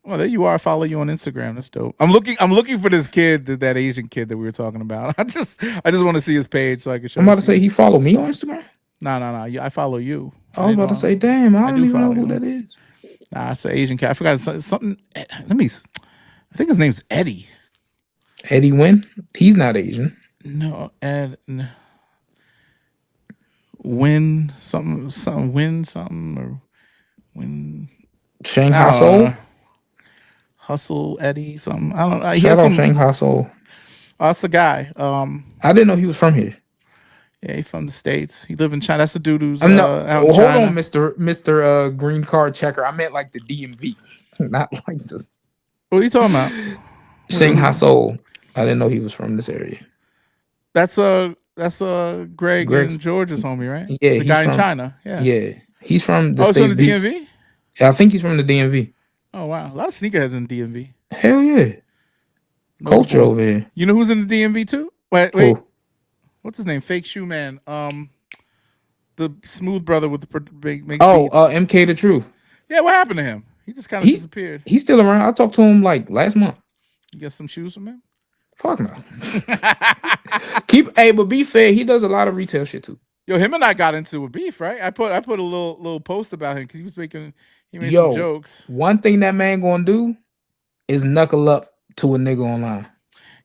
well, there you are. I follow you on Instagram. That's dope. I'm looking for this kid, that Asian kid that we were talking about. I just want to see his page so I can I'm show about it to to say you. he followed me on Instagram. No. I follow you. I I was didn't about to know. say, damn, I I don't do even know follow who you. that is. Nah, it's an Asian cat. I forgot something. Let me. I think his name's Eddie. Eddie Wynn. He's not Asian. No, Ed. Win something. Win something or win. I Shanghai don't Soul. know. Hustle Eddie something. I don't know. He Shout has out some. Shanghai Soul. Oh, that's the guy. I didn't know he was from here. Yeah, he's from the States. He live in China. That's the dude who's I'm no. out in Hold on, China. Mister Green Card Checker. I meant like the DMV, not like this. What are you talking about? Shanghai Soul. I didn't know he was from this area. That's Greg Greg's. and George's homie, right? Yeah, The he's guy in from. China. Yeah. Yeah, he's from the Oh, it's from states. the DMV. I think he's from the DMV. Oh wow, a lot of sneakerheads in the DMV. Hell yeah, Know the culture boys. over here. You know who's in the DMV too? Wait. Who? What's his name? Fake Shoe Man. The smooth brother with the makes Oh, beats. MK the Truth. Yeah, what happened to him? He just kind of He disappeared. he's still around. I talked to him like last month. You get some shoes from him? Fuck no. But be fair, he does a lot of retail shit too. Yo, him and I got into a beef, right? I put a little post about him because he made some Yo, jokes. one thing that man gonna do is knuckle up to a nigga online.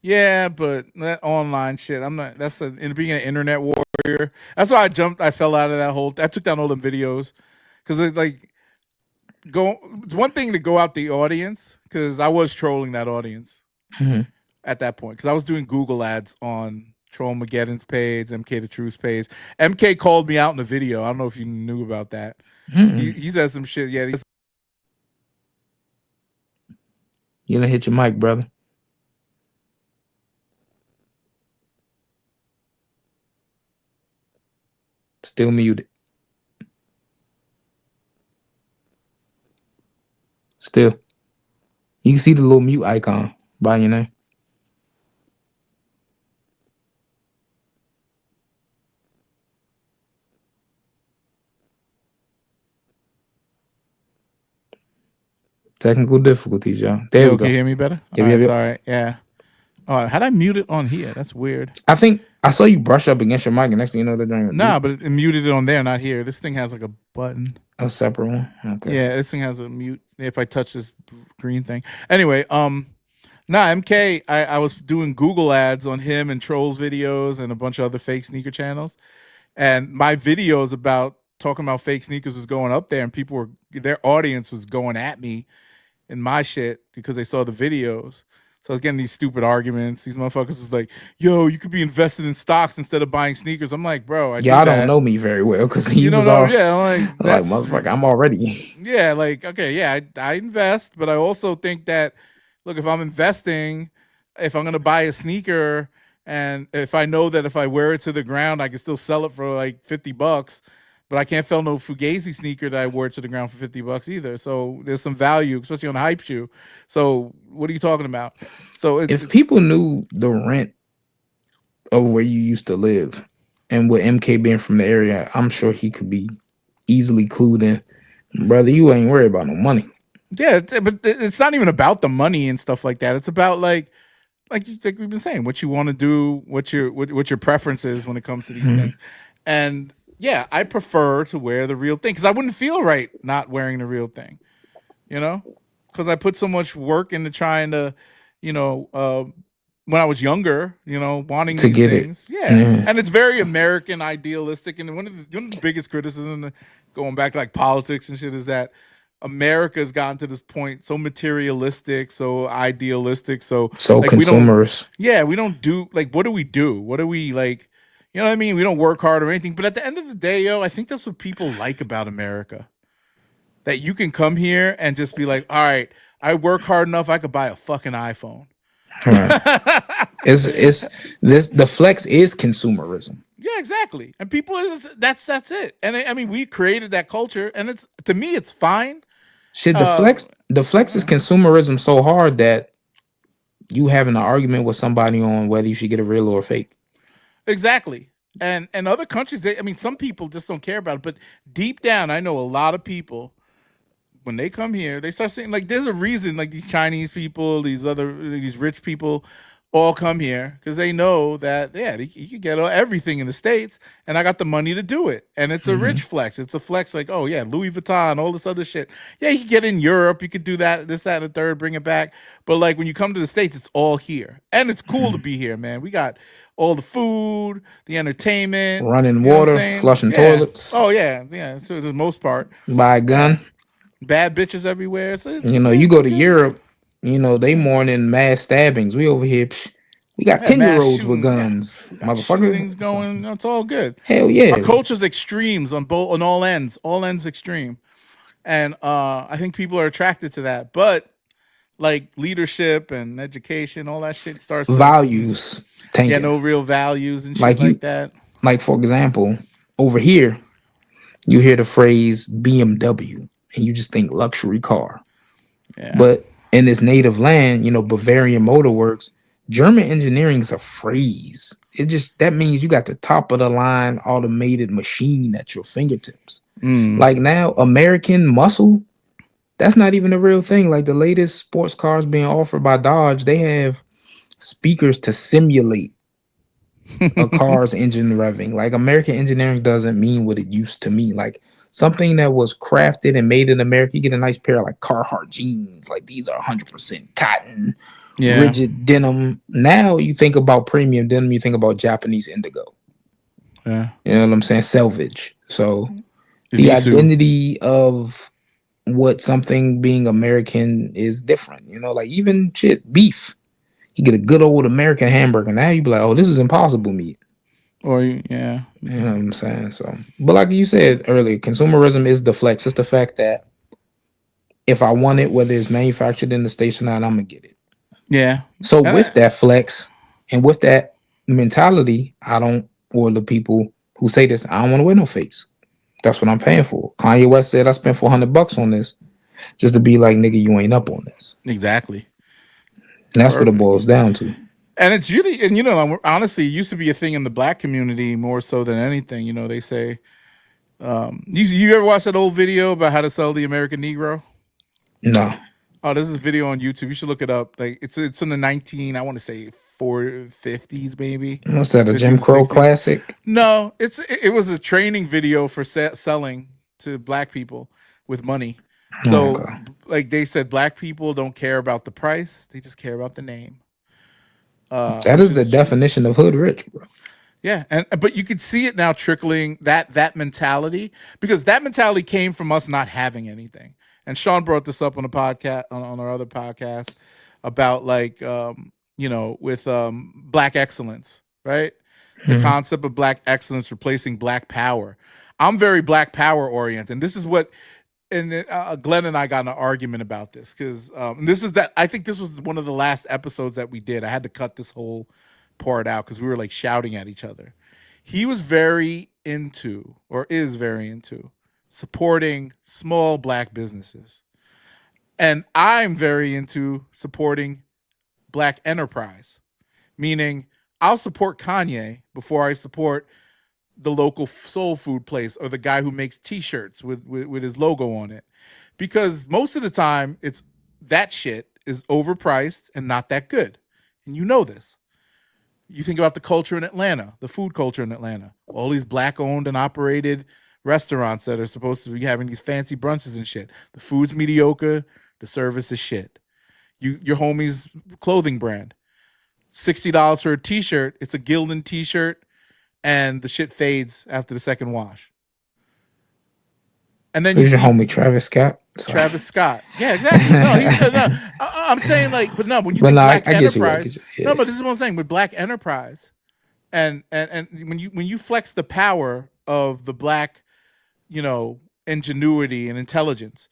Yeah, but that online shit, I'm not. In being an internet warrior. That's why I fell out of that whole. I took down all them videos because it's one thing to go out the audience because I was trolling that audience at that point because I was doing Google ads on Trollmageddon's page, MK the Truth's page. MK called me out in the video. I don't know if you knew about that. He said some shit. Yeah, You done hit your mic, brother. Still muted. Still, you can see the little mute icon by your name. Technical difficulties, y'all. There Yo, we can you go. hear me better? All Yep, right, yep, yep. sorry. Yeah. Oh, how'd I mute it on here? That's weird. I think I saw you brush up against your mic, and next thing you know, they're doing a Nah, mute. but it muted it on there, not here. This thing has like a button. A separate one. Okay. Yeah, this thing has a mute if I touch this green thing. Anyway, nah, MK, I was doing Google ads on him and trolls videos and a bunch of other fake sneaker channels. And my videos about talking about fake sneakers was going up there and people were their audience was going at me in my shit because they saw the videos. So I was getting these stupid arguments. These motherfuckers was like, yo, you could be invested in stocks instead of buying sneakers. I'm like, bro, I do Y'all don't that. know me very well because he You don't was know. all Yeah, I'm like, like, that's motherfucker, I'm already. yeah, like okay, yeah, I invest, but I also think that look, if I'm investing, if I'm gonna buy a sneaker, and if I know that if I wear it to the ground, I can still sell it for like $50, but I can't sell no Fugazi sneaker that I wore to the ground for $50 either. So there's some value, especially on a hype shoe. So what are you talking about? So If it's people knew the rent of where you used to live and with MK being from the area, I'm sure he could be easily clued in. Brother, you ain't worried about no money. yeah, but it's not even about the money and stuff like that. It's about like we've been saying, what you want to do, what your preference is when it comes to these Mhm. things. And yeah, I prefer to wear the real thing because I wouldn't feel right not wearing the real thing, you know, because I put so much work into trying to, you know, when I was younger, you know, wanting To these get it. things. Yeah. Yeah. And it's very American idealistic. And one of the biggest criticism going back to like politics and shit is that America's gotten to this point so materialistic, so idealistic, so So like we don't consumers. yeah, we don't do like what do we do? What do we like you know what I mean? We don't work hard or anything. But at the end of the day, yo, I think that's what people like about America. That you can come here and just be like, all right, I work hard enough, I could buy a fucking iPhone. Right. It's this the flex is consumerism. Yeah, exactly. And people is that's it. And I mean, we created that culture, and it's to me, it's fine. Shit, Uh, the flex is consumerism so hard that you having an argument with somebody on whether you should get a real or a fake. exactly. And other countries, I mean, some people just don't care about it. But deep down, I know a lot of people when they come here, they start saying like, there's a reason like these Chinese people, these rich people, all come here because they know that yeah, you can get everything in the states, and I got the money to do it, and it's a rich Mhm. flex. It's a flex like oh yeah, Louis Vuitton, all this other shit. Yeah, you can get in Europe, you could do that, this, that, and the third, bring it back. But like when you come to the states, it's all here, and it's cool to Mhm. be here, man. We got all the food, the entertainment. Running You know what I'm water, saying? flushing Yeah. toilets, Oh yeah, yeah. So for the most part, buy a yeah gun. bad bitches everywhere. So You know, yeah, you it's go a to good. Europe, you know, they Yeah. mourning mass stabbings. We over here, we got Yeah, 10-year mass olds with shooting. Yeah, guns, we got motherfucker. shootings So, going. It's all good. hell Our yeah. culture's extremes on all ends extreme, and I think people are attracted to that. But like leadership and education, all that shit starts to Values yeah, tanking. no real values and shit Like like you, that. like for example, over here, you hear the phrase BMW and you just think luxury car. Yeah, But in this native land, you know, Bavarian Motor Works, German engineering is a phrase. It just that means you got the top of the line automated machine at your fingertips. mm. Like now, American muscle, that's not even a real thing. Like the latest sports cars being offered by Dodge, they have speakers to simulate a car's engine revving. Like American engineering doesn't mean what it used to mean. Like something that was crafted and made in America, you get a nice pair of like Carhartt jeans. Like these are 100% cotton, Yeah, rigid denim. Now you think about premium denim, you think about Japanese indigo. yeah. You know what I'm saying? Selvage. So the Visu. identity of what something being American is different. You know, like even shit, beef. You get a good old American hamburger. Now you be like, oh, this is impossible meat. Or yeah, You know what I'm saying? So, but like you said earlier, consumerism is the flex. It's the fact that if I want it, whether it's manufactured in the States or not, I'm gonna get it. yeah. So And with that flex and with that mentality, I don't, or the people who say this, I don't want to wear no fakes. That's what I'm paying for. Kanye West said I spent $400 on this. just to be like, nigga, you ain't up on this. Exactly. And that's what it Perfect. boils down to. And it's really, and you know, honestly, it used to be a thing in the black community more so than anything. You know, they say, you ever watch that old video about how to sell the American Negro? No. Oh, this is a video on YouTube. You should look it up. Like it's in the 19, I want to say 450s maybe, What's that, a 50s Jim and Crow 60s. classic? No, it was a training video for selling to black people with money. Oh, So okay. like they said, black people don't care about the price; they just care about the name. That Which is the is true. definition of hood rich, bro. Yeah, and but you could see it now trickling that mentality because that mentality came from us not having anything. And Sean brought this up on a podcast on our other podcast about like you know with black excellence, right? The Mhm. concept of black excellence replacing black power. I'm very black power oriented. And this is what and Glenn and I got in an argument about this because this is that I think this was one of the last episodes that we did. I had to cut this whole part out because we were like shouting at each other. He was very into, or is very into, supporting small black businesses, and I'm very into supporting black enterprise. Meaning, I'll support Kanye before I support the local soul food place or the guy who makes T-shirts with his logo on it, because most of the time it's that shit is overpriced and not that good, and you know this. You think about the culture in Atlanta, the food culture in Atlanta, all these black owned and operated restaurants that are supposed to be having these fancy brunches and shit. The food's mediocre, the service is shit. Your homie's clothing brand, $60 for a t-shirt. It's a Gildan t-shirt, and the shit fades after the second wash. And then you Who's your see homie, Travis Scott? So, Travis Scott. Yeah, exactly. No, he's no. I'm saying like, but no. When you but think no, Black I get you. I Enterprise, get you. Yeah. no, but this is what I'm saying with Black Enterprise, and when you flex the power of the black, you know, ingenuity and intelligence,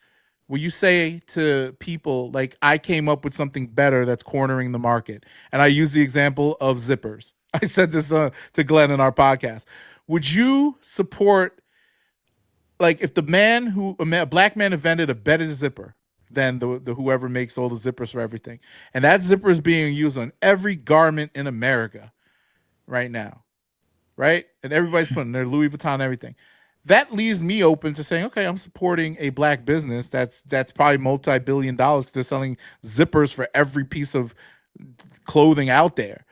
will you say to people like, I came up with something better that's cornering the market, and I use the example of zippers. I said this to Glenn in our podcast. Would you support, like, if a black man invented a better zipper than the whoever makes all the zippers for everything, and that zipper is being used on every garment in America right now, right? And everybody's putting their Louis Vuitton and everything. That leaves me open to saying, okay, I'm supporting a black business that's probably multi-billion-dollars because they're selling zippers for every piece of clothing out there.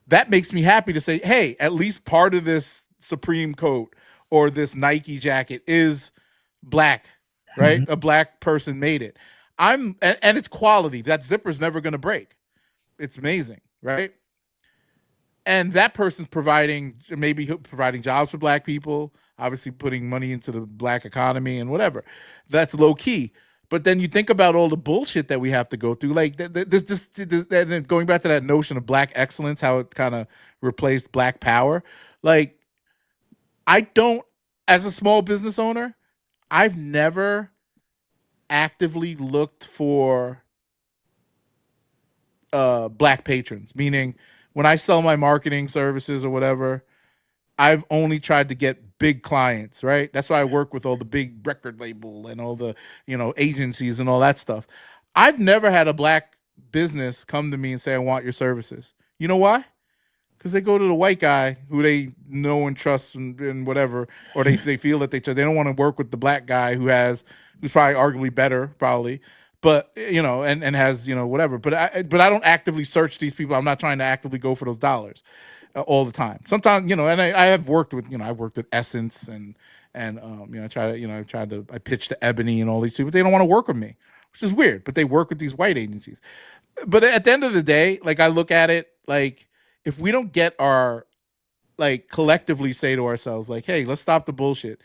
That makes me happy to say, hey, at least part of this Supreme coat or this Nike jacket is black, right? Mhm. A black person made it. And it's quality. That zipper's never going to break. It's amazing, right? And that person's maybe providing jobs for black people, obviously putting money into the black economy and whatever. That's low key. But then you think about all the bullshit that we have to go through, like this and going back to that notion of black excellence, how it kind of replaced black power. Like, I don't, as a small business owner, I've never actively looked for black patrons. Meaning, when I sell my marketing services or whatever, I've only tried to get big clients, right? That's why I work with all the big record label and all the, you know, agencies and all that stuff. I've never had a black business come to me and say, I want your services. You know why? Because they go to the white guy who they know and trust and whatever, or they feel that they don't want to work with the black guy who's probably arguably better, probably, but you know, and has, you know, whatever. But I don't actively search these people. I'm not trying to actively go for those dollars all the time. Sometimes, you know, and I have worked with, you know, I worked with Essence and you know, I pitched to Ebony and all these people. They don't want to work with me, which is weird. But they work with these white agencies. But at the end of the day, like, I look at it like, if we don't get our, like, collectively say to ourselves, like, hey, let's stop the bullshit.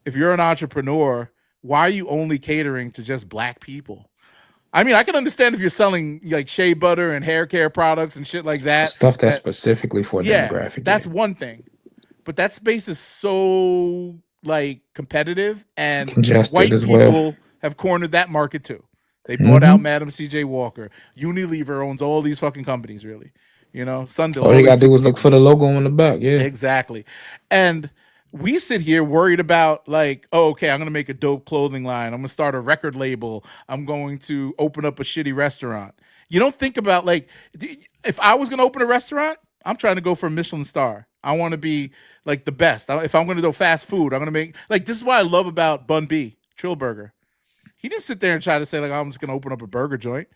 If you're an entrepreneur, why are you only catering to just black people? I mean, I can understand if you're selling like shea butter and hair care products and shit like that. Stuff that's specifically for a Yeah, demographic. that's Yeah. one thing. But that space is so, like, competitive, and Congested white as well. people have cornered that market too. They bought out Hmm. Madam C.J. Walker. Unilever owns all these fucking companies, really. You know, Sundial, All all you these gotta do fucking is look for companies. the logo on the back. Yeah. Exactly. And we sit here worried about like, oh, okay, I'm gonna make a dope clothing line. I'm gonna start a record label. I'm going to open up a shitty restaurant. You don't think about like, if I was gonna open a restaurant, I'm trying to go for a Michelin star. I want to be like the best. If I'm gonna do fast food, I'm gonna make like this is what I love about Bun B Trill Burger. He didn't sit there and try to say like, I'm just gonna open up a burger joint.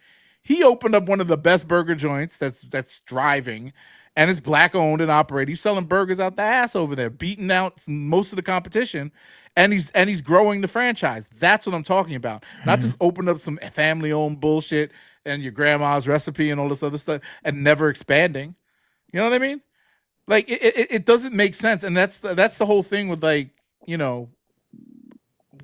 He opened up one of the best burger joints that's driving, and it's black owned and operated. He's selling burgers out the ass over there, beating out most of the competition, and he's growing the franchise. That's what I'm talking about. Not just open up some family owned bullshit and your grandma's recipe and all this other stuff and never expanding. You know what I mean? Like it doesn't make sense, and that's the whole thing with like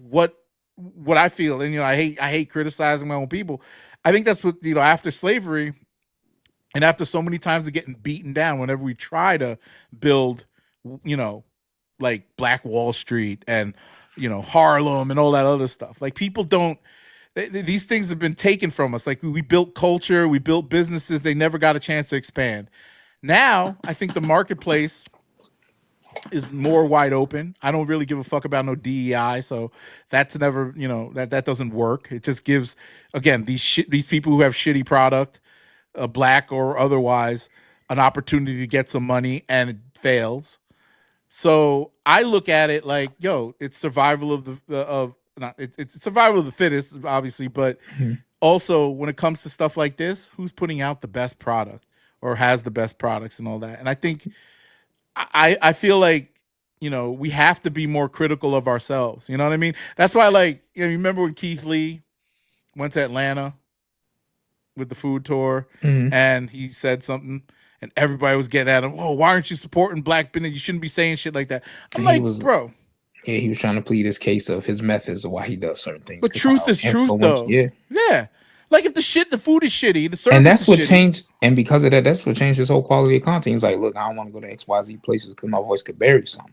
what what I feel, and I hate criticizing my own people. I think that's what after slavery and after so many times of getting beaten down, whenever we try to build, you know, like Black Wall Street and Harlem and all that other stuff, like people don't. These things have been taken from us. Like we built culture, we built businesses. They never got a chance to expand. Now I think the marketplace is more wide open. I don't really give a fuck about no DEI, so that's never, that doesn't work. It just gives, again, these people who have shitty product, black or otherwise, an opportunity to get some money, and it fails. So I look at it like, yo, it's survival of the of not it's survival of the fittest, obviously, but also when it comes to stuff like this, who's putting out the best product or has the best products and all that. And I think I feel like we have to be more critical of ourselves. You know what I mean? That's why, like, you remember when Keith Lee went to Atlanta with the food tour, and he said something, and everybody was getting at him. Oh, why aren't you supporting black business? You shouldn't be saying shit like that. I'm like, bro. Yeah, he was trying to plead his case of his methods of why he does certain things. But truth is truth, though. Yeah. Like if the food is shitty, the service and that's is what shitty. Changed. And because of that, that's what changed his whole quality of content. He was like, "Look, I don't want to go to XYZ places because my voice could bury something.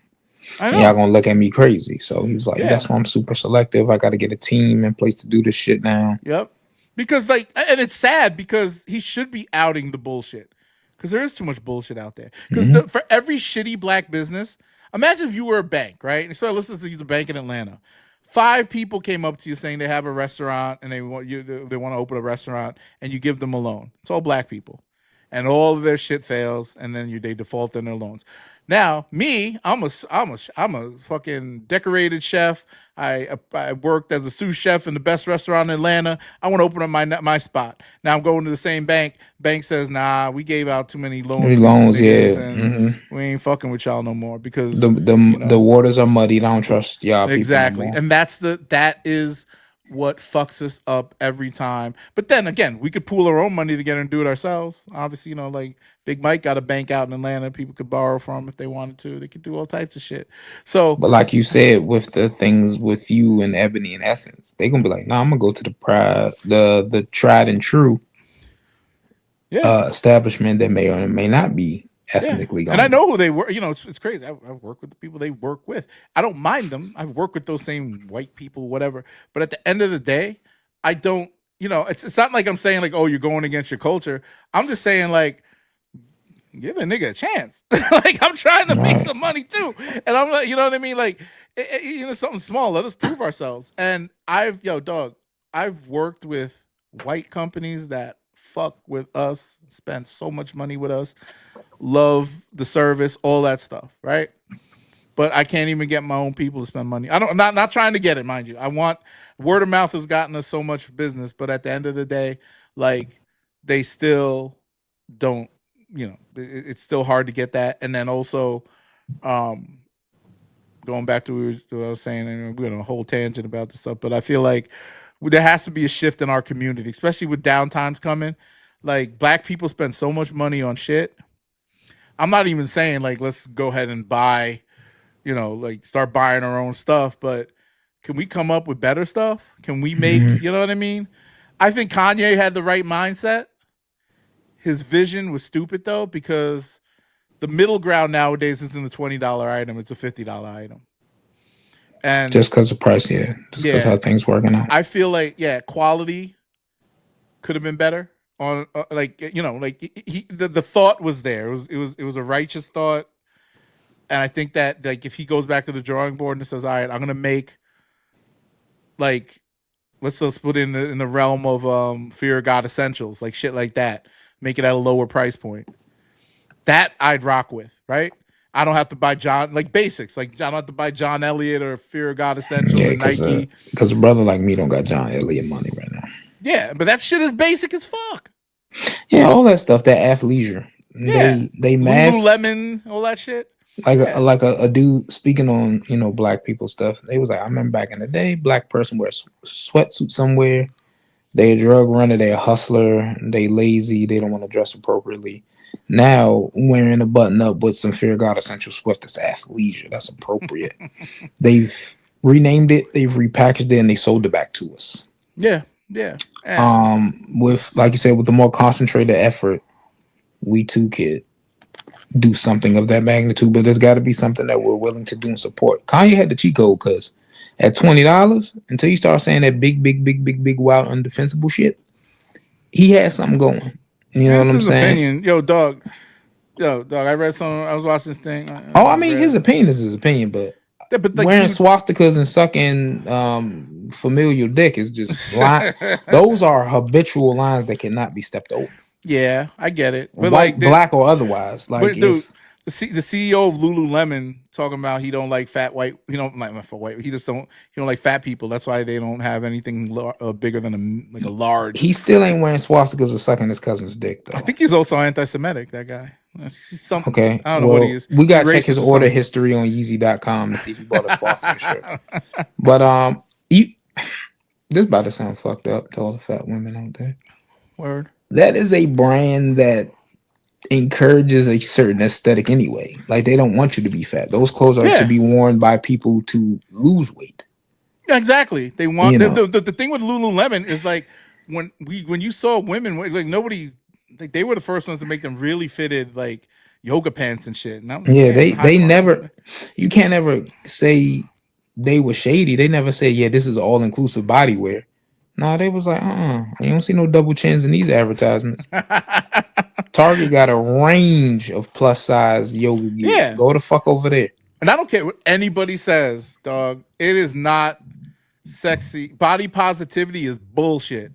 I know. And y'all gonna look at me crazy." So he was like, "That's why I'm super selective. I got to get a team in place to do this shit now." Yep. Because and it's sad because he should be outing the bullshit because there is too much bullshit out there. Because for every shitty black business, imagine if you were a bank, right? So let's say you're a bank in Atlanta. 5 people came up to you saying they have a restaurant and they want to open a restaurant, and you give them a loan. It's all black people, and all of their shit fails, and then they default on their loans. Now, me, I'm a fucking decorated chef. I worked as a sous chef in the best restaurant in Atlanta. I want to open up my spot. Now I'm going to the same bank. Bank says, nah, we gave out too many loans. And we ain't fucking with y'all no more because the waters are muddied. I don't trust y'all. Exactly, people no and that is what fucks us up every time. But then again, we could pool our own money together and do it ourselves. Obviously, like Big Mike got a bank out in Atlanta people could borrow from if they wanted to. They could do all types of shit. So, but like you said, with the things with you and Ebony and Essence, they gonna be like, "Nah, I'm gonna go to the tried and true establishment that may or may not be ethnically." And I know who they were. It's crazy. I work with the people they work with. I don't mind them. I work with those same white people, whatever. But at the end of the day, I don't. It's not like I'm saying like, oh, you're going against your culture. I'm just saying like, give a nigga a chance. Like I'm trying to make some money too, and I'm like, you know what I mean? Like, something small. Let us prove ourselves. And I've worked with white companies that fuck with us, spend so much money with us, love the service, all that stuff, right? But I can't even get my own people to spend money. I'm not trying to get it, mind you. I want word of mouth has gotten us so much business, but at the end of the day, like they still don't. It's still hard to get that. And then also, going back to what I was saying, and we're on a whole tangent about this stuff, but I feel like there has to be a shift in our community, especially with downtimes coming. Like black people spend so much money on shit. I'm not even saying like let's go ahead and buy, like start buying our own stuff, but can we come up with better stuff? Can we make, you know what I mean? I think Kanye had the right mindset. His vision was stupid though, because the middle ground nowadays isn't a $20 item; it's a $50 item. And just because of price, just because how things working out. I feel like quality could have been better. On the thought was there. It was a righteous thought, And I think that like if he goes back to the drawing board and says, "All right, I'm gonna make like let's just put in the realm of Fear of God essentials, like shit like that, make it at a lower price point." That I'd rock with, right? I don't have to buy John like basics, like I don't have to buy John Elliott or Fear of God essentials Yeah, and Nike. because a brother like me don't got John Elliott money right now. Yeah, but that shit is basic as fuck. Yeah, all that stuff, that athleisure. Yeah, They mask Lululemon, all that shit. like Yeah, a dude speaking on black people stuff. They was like, I remember back in the day, black person wears sweatsuit somewhere. They a drug runner, they a hustler, they lazy, they don't want to dress appropriately. Now wearing a button up with some Fear God essential sweats, that's athleisure. That's appropriate. They've renamed it, they've repackaged it, and they sold it back to us. yeah, yeah. And With like you said, with the more concentrated effort, we too could do something of that magnitude, but there's got to be something that we're willing to do and support. Kanye had the cheat code because at $20, until you start saying that big, wild, undefensible shit, he had something going. You know what that's I'm his saying? opinion. Yo, dog. I read some. I was watching this thing. Oh, I I mean, read. his opinion is his opinion, but Yeah, but like, wearing dude. swastikas and sucking familial dick is just line. Those are habitual lines that cannot be stepped over, Yeah, I get it. But like, white, black, or otherwise. Like but dude, if the CEO of Lululemon talking about he don't like fat white. He don't like for white. He don't like fat people. That's why they don't have anything bigger than a large. he still ain't wearing swastikas or sucking his cousin's dick I though. think he's also anti-Semitic. That guy. He's something. Okay, I don't know what he well, is. we He gotta check his racist or order something. history on Yeezy.com to see if he bought a swastika shirt. But you this about to sound fucked up to all the fat women out there. Word. That is a brand that encourages a certain aesthetic anyway. Like they don't want you to be fat. Those clothes are to Yeah. be worn by people to lose weight. Yeah, exactly. They want You know. the thing with Lululemon is like when you saw women like nobody like they were the first ones to make them really fitted like yoga pants and shit. And I'm like, Yeah, damn, high they quality. never you can't ever say they were shady. They never say, yeah, this is all inclusive body wear. No, they was like, you don't see no double chins in these advertisements. Target got a range of plus size yoga gear. Yeah. Go the fuck over there. And I don't care what anybody says, dog. It is not sexy. Body positivity is bullshit.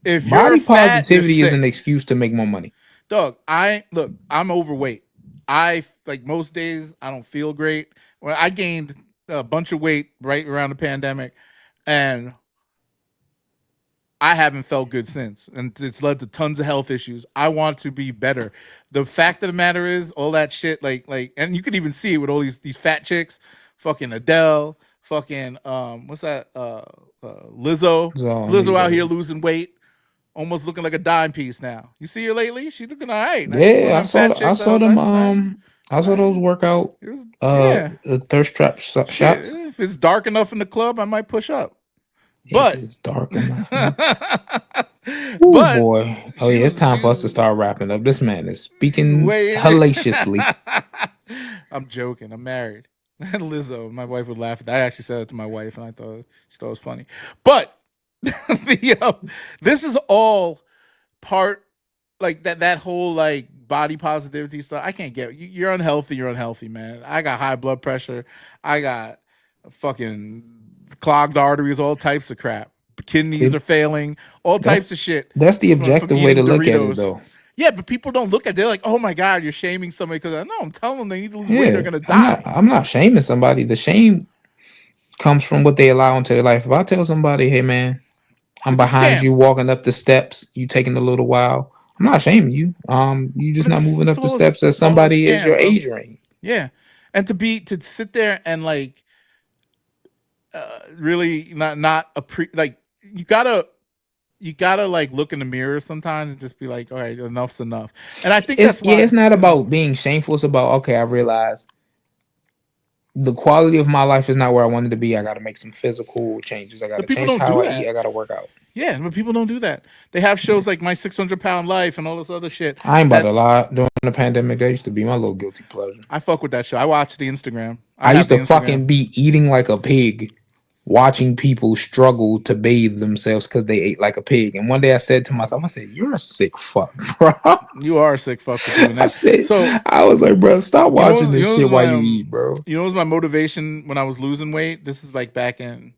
If you're Body fat, you're positivity is an sick. excuse to make more money. Dog, I'm overweight. I like most days I don't feel great. Well, I gained a bunch of weight right around the pandemic, and I haven't felt good since, and it's led to tons of health issues. I want to be better. The fact of the matter is, all that shit, and you can even see it with all these fat chicks, fucking Adele, fucking what's that, Lizzo, That's all I Lizzo need, out here baby. losing weight, almost looking like a dime piece now. You see her lately? She looking all right. Now you one of Yeah, them fat I chicks. saw them I saw those I workout it was yeah. thirst trap Shit, shots. if it's dark enough in the club, I might push up. If But it's dark enough. Oh but boy. Oh yeah, it's time she for us to was start wrapping up. This man is speaking wait. hellaciously. I'm joking. I'm married. Lizzo, my wife would laugh at that. I actually said it to my wife, and she thought it was funny. But this is all part like that whole like body positivity stuff. I can't get you're unhealthy. You're unhealthy, man. I got high blood pressure. I got fucking clogged arteries. All types of crap. Kidneys See, are failing. All that's types of shit that's the from objective way to eating look at it Doritos. though. Yeah, but people don't look at it. They're like, oh my God, you're shaming somebody because no, I'm telling them they need to lose weight, they're Yeah. gonna die. I'm not shaming somebody. The shame comes from what they allow into their life. If I tell somebody, hey man, I'm It's a behind scam. you walking up the steps, you taking a little while. I'm not shaming you. You But just not moving up the steps as it's all a somebody is your scam, bro. age range. Yeah. And to sit there and like really not like you gotta like look in the mirror sometimes and just be like, all right, enough's enough. And I think that's It's why, not about being shameful. It's about, okay, I realize the quality of my life is not where I wanted to be. I got to make some physical changes. I got the to people change don't how do I eat. that. I got to work out. Yeah, but people don't do that. They have shows like My 600 Pound Life and all this other shit. I ain't about to That lie. During the pandemic, that used to be my little guilty pleasure. I fuck with that show. I watch the Instagram. I I have used the to Instagram. fucking be eating like a pig watching people struggle to bathe themselves because they ate like a pig. And one day I said to myself, I said, "You're a sick fuck, bro." You are a sick fuck for doing I that. said, So I was like, bro, stop you know, watching you this know, shit was while my you eat, bro. you know, was my motivation when I was losing weight. This is like back in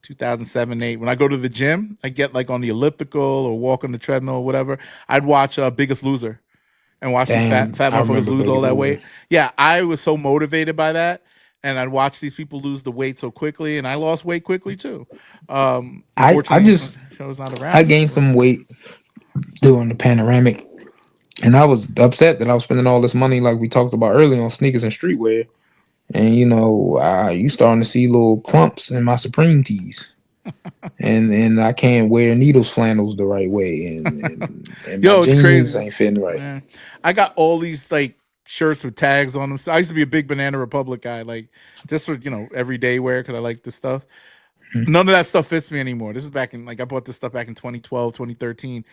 2007, 8. When I go to the gym, I get like on the elliptical or walk on the treadmill or whatever. I'd watch Biggest Loser and watch these fat Damn, fat I motherfuckers remember lose all Biggest that Loser. weight. Yeah, I was so motivated by that, and I'd watch these people lose the weight so quickly, and I lost weight quickly too. I Unfortunately, just show's not I around. gained some weight during the panoramic, and I was upset that I was spending all this money, like we talked about earlier, on sneakers and streetwear. And you starting to see little clumps in my Supreme tees, and I can't wear needles flannels the right way, and my Yo, it's jeans crazy. ain't fitting right. Yeah. I got all these like shirts with tags on them. So I used to be a big Banana Republic guy, like just for everyday wear because I like this stuff. None of that stuff fits me anymore. This is back in like I bought this stuff back in 2012, 2013.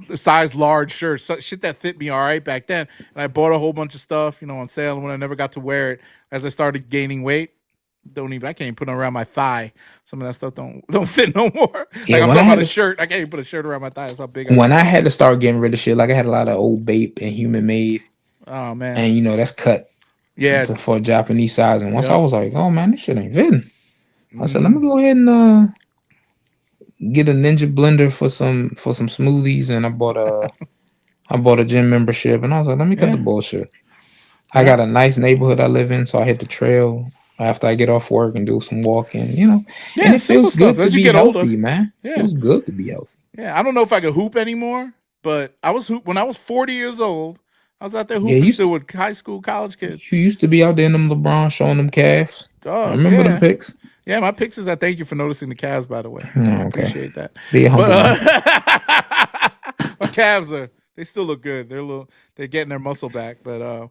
The size large shirts, shit that fit me all right back then. And I bought a whole bunch of stuff, on sale. And when I never got to wear it, as I started gaining weight, I can't even put it around my thigh. Some of that stuff don't fit no more. Yeah, Like I'm talking about a shirt. I can't even put a shirt around my thigh. That's how big I when got. I had to start getting rid of shit, like I had a lot of old Bape and Human Made, Oh man. and that's cut Yeah. for Japanese size. And once I Yep. was like, oh man, this shit ain't fitting. I said, let me Mm-hmm. go ahead and get a Ninja blender for some smoothies, and I bought a gym membership, and I was like, let me cut the Yeah. bullshit. I Yeah. got a nice neighborhood I live in, so I hit the trail after I get off work and do some walking. And Yeah. it Simple feels stuff. good to As you be get older. healthy, man. It Yeah. feels good to be healthy. Yeah, I don't know if I could hoop anymore, but I was when I was 40 years old. I was out there Yeah, hooping still with high school, college kids. you used to be out there in them LeBron showing them calves. I Dog, remember them yeah, pics. yeah. My pictures. I thank you for noticing the calves, by the way. I Oh, okay, appreciate that. be a But humble man. my calves they still look good. They're getting their muscle back. But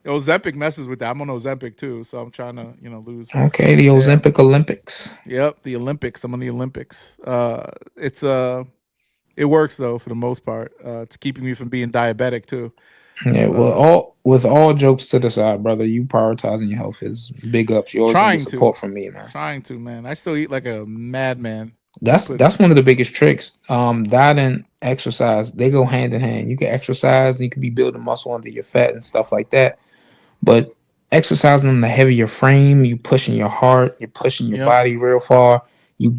Ozempic messes with that. I'm on Ozempic too, so I'm trying to lose. Okay, the Yeah, Ozempic Olympics. yep. The Olympics. I'm on the Olympics. It works though for the most part. It's keeping me from being diabetic too. Yeah, well, Uh, all jokes to the side, brother. You prioritizing your health is big ups. You always gonna get trying to, support from me, man. man. I still eat like a madman. But That's one of the biggest tricks. Diet and exercise, they go hand in hand. You can exercise and you can be building muscle under your fat and stuff like that. But exercising on the heavier frame, you pushing your heart, you're pushing your yep, body real far. You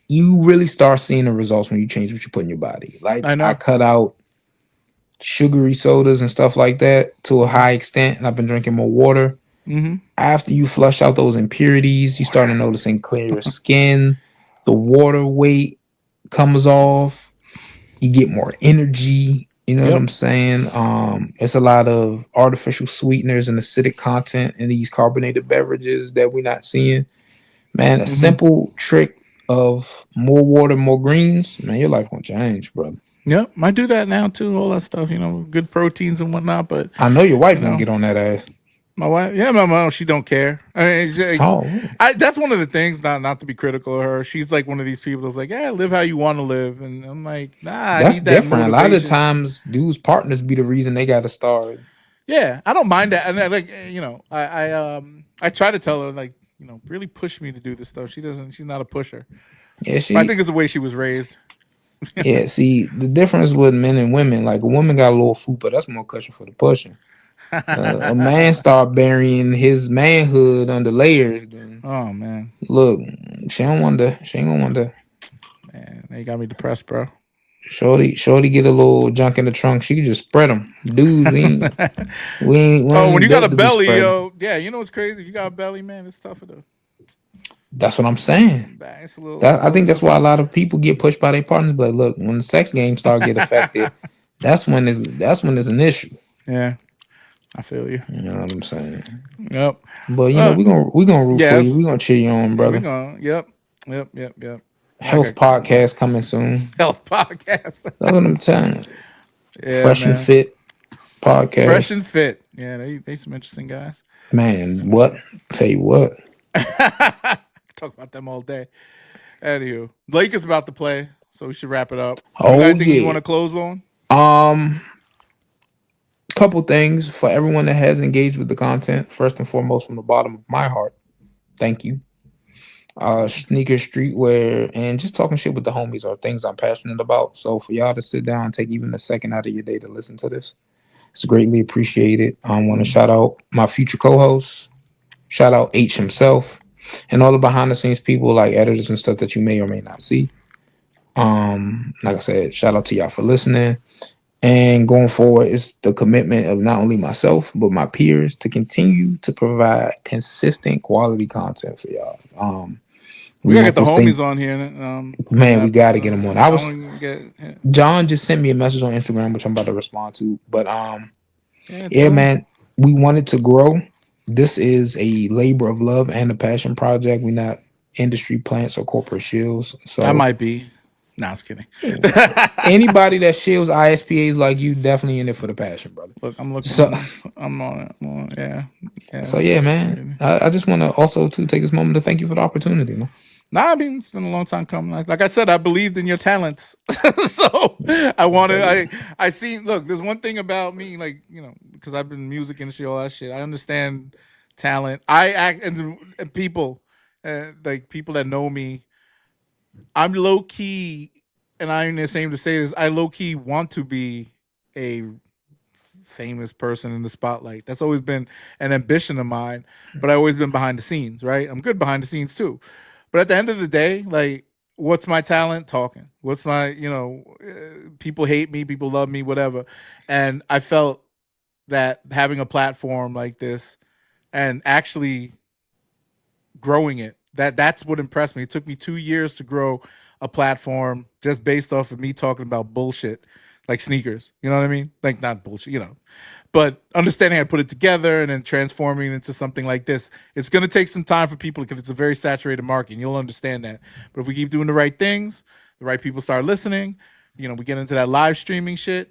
you really start seeing the results when you change what you put in your body. Like I I know. cut out sugary sodas and stuff like that to a Mm-hmm. high extent, and I've been drinking more water. Mm-hmm. After you flush out those impurities, you start Water. noticing clearer skin. The water weight comes off. You get more energy. You know what Yep. I'm saying? It's a lot of artificial sweeteners and acidic content in these carbonated beverages that we're not seeing. Man, a Mm-hmm. simple trick of more water, more greens, man, your life won't change, brother. Yep. I do that now too. All that stuff. Good proteins and whatnot. But I know your you wife won't know, get on that ass. my wife. Yeah, my mom. She don't care. I mean, Oh, really? that's one of the things. Not to be critical of her. She's like one of these people that's like, yeah, live how you want to live, and I'm like, nah. I That's need that different. A lot of motivation. times, dudes' partners be the reason they got to start. Yeah, I don't mind that. And like, I try to tell her like, really push me to do this stuff. She doesn't. She's not a pusher. Yeah, But I she. think it's the way she was raised. Yeah, see, the difference with men and women, like a woman got a little food, but that's more cushion for the pushing. A man start burying his manhood under layers, then Oh man, look, she ain't gonna wonder. man, they got me depressed, bro. Shorty get a little junk in the trunk. She can just spread them. Dudes, we Oh, when ain't you got a built to be belly, spread. yo, yeah, you know what's crazy? If you got a belly, man, it's tougher to. That's what I'm saying. It's a I little think that's why tougher. a lot of people get pushed by their partners. But look, when the sex game start get affected, that's when it's an issue. Yeah, I feel you. You know what I'm saying? Yep. But Uh, we gonna root for you. yes. We gonna cheer you on, Yeah, we brother. going. Yep. Yep. Yep. Yep. I Health got podcast coming soon. health podcast. That's what I'm telling you. Yeah, Fresh and man. fit Fresh podcast. and fit. Yeah, they some interesting guys. Man, what? Tell you what. Talk about them all day. Anywho, Lakers about to play, so we should wrap it up. You got Oh anything you yeah. want to close on? Um, couple things for everyone that has engaged with the content. First and foremost, from the bottom of my heart, thank you. Sneaker, streetwear, and just talking shit with the homies are things I'm passionate about. So for y'all to sit down and take even a second out of your day to listen to this, it's greatly appreciated. I want to shout out my future co-hosts, shout out H himself, and all the behind the scenes people like editors and stuff that you may or may not see. Like I said, shout out to y'all for listening. And going forward, it's the commitment of not only myself but my peers to continue to provide consistent quality content for y'all. We We gotta get want the this homies thing, on here. man. We got to get them on. I I was want to get John just sent me a message on Instagram, which I'm about to respond to. But yeah, yeah, tell them. man, we wanted to grow. This is a labor of love and a passion project. We're not industry plants or corporate shills. I So might be. Nah, I was kidding. anybody that shills ISPAs like you, definitely in it for the passion, brother. Look, I'm looking. So I'm on it. Yeah, yeah. so yeah, It's man. crazy. I just want to also to take this moment to thank you for the opportunity, man. Nah, I mean it's been a long time coming. Like I said, I believed in your talents, so I wanted. So, I see. Look, there's one thing about me, like because I've been in music industry, all that shit. I understand talent. I act and people, like people that know me. I'm low key, and I'm ashamed to say this. I low key want to be a famous person in the spotlight. That's always been an ambition of mine, but I've always been behind the scenes, right? I'm good behind the scenes too. But at the end of the day, like, what's my talent? Talking. What's my, people hate me, people love me, whatever. And I felt that having a platform like this and actually growing it, that's what impressed me. It took me 2 years to grow a platform just based off of me talking about bullshit like sneakers. You know what I mean? Like not bullshit, but understanding how to put it together and then transforming it into something like this. It's going to take some time for people because it's a very saturated market, and you'll understand that. But if we keep doing the right things, the right people start listening, we get into that live streaming shit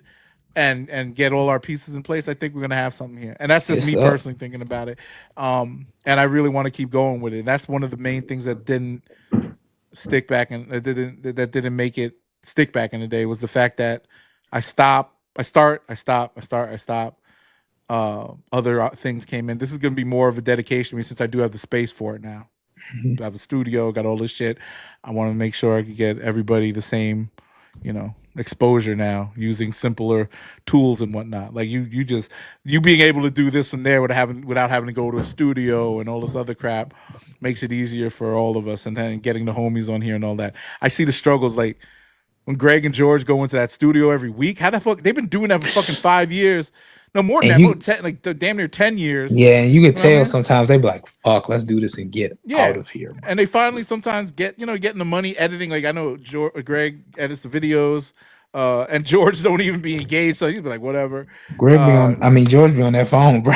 and get all our pieces in place, I think we're gonna have something here. And that's just it's me up. personally thinking about it. And I really want to keep going with it. And that's one of the main things that didn't stick back and that didn't make it stick back in the day was the fact that I stop, I start, I stop, I start, I stop. Other things came in. This is gonna be more of a dedication to me since I do have the space for it now. I have a studio, got all this shit. I want to make sure I can get everybody the same, exposure now using simpler tools and whatnot. Like you being able to do this from there without having to go to a studio and all this other crap makes it easier for all of us. And then getting the homies on here and all that. I see the struggles like when Greg and George go into that studio every week. How the fuck they've been doing that for fucking 5 years? No more than And that, you, like damn near 10 years. yeah, and you could You know what I tell mean? sometimes they be like, "Fuck, let's do this and get out Yeah. of here, bro." And they finally sometimes getting the money editing. Like I know Greg edits the videos, and George don't even be engaged, so he'd be like, whatever. Greg be on. I mean, George be on that phone, bro.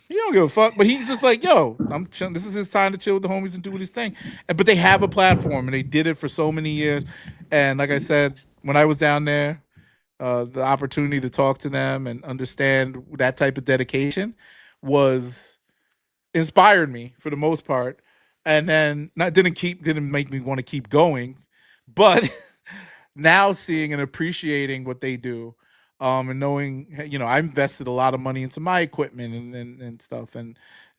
He don't give a fuck, but he's just like, yo, I'm chilling. This is his time to chill with the homies and do his thing. But they have a platform, and they did it for so many years. And like I said, when I was down there, the opportunity to talk to them and understand that type of dedication was inspired me for the most part, and then not didn't make me want to keep going, but now seeing and appreciating what they do, and knowing I invested a lot of money into my equipment and stuff,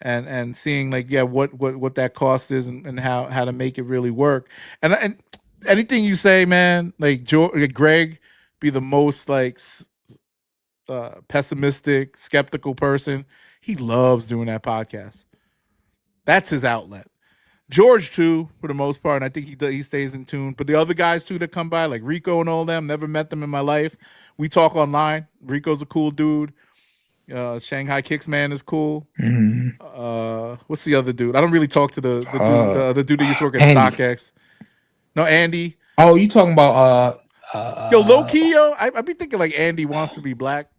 and seeing like what that cost is and how to make it really work, and anything you say, man, like Greg be the most like pessimistic, skeptical person. He loves doing that podcast. That's his outlet. George too, for the most part, and I think he stays in tune. But the other guys too that come by, like Rico and all them, never met them in my life. We talk online. Rico's a cool dude. Shanghai Kicks Man is cool. Mhm. What's the other dude? I don't really talk to the dude that used to work at Andy. StockX. No, Andy. Oh, you talking about Yo, low key, yo, I be thinking like Andy wants to be black.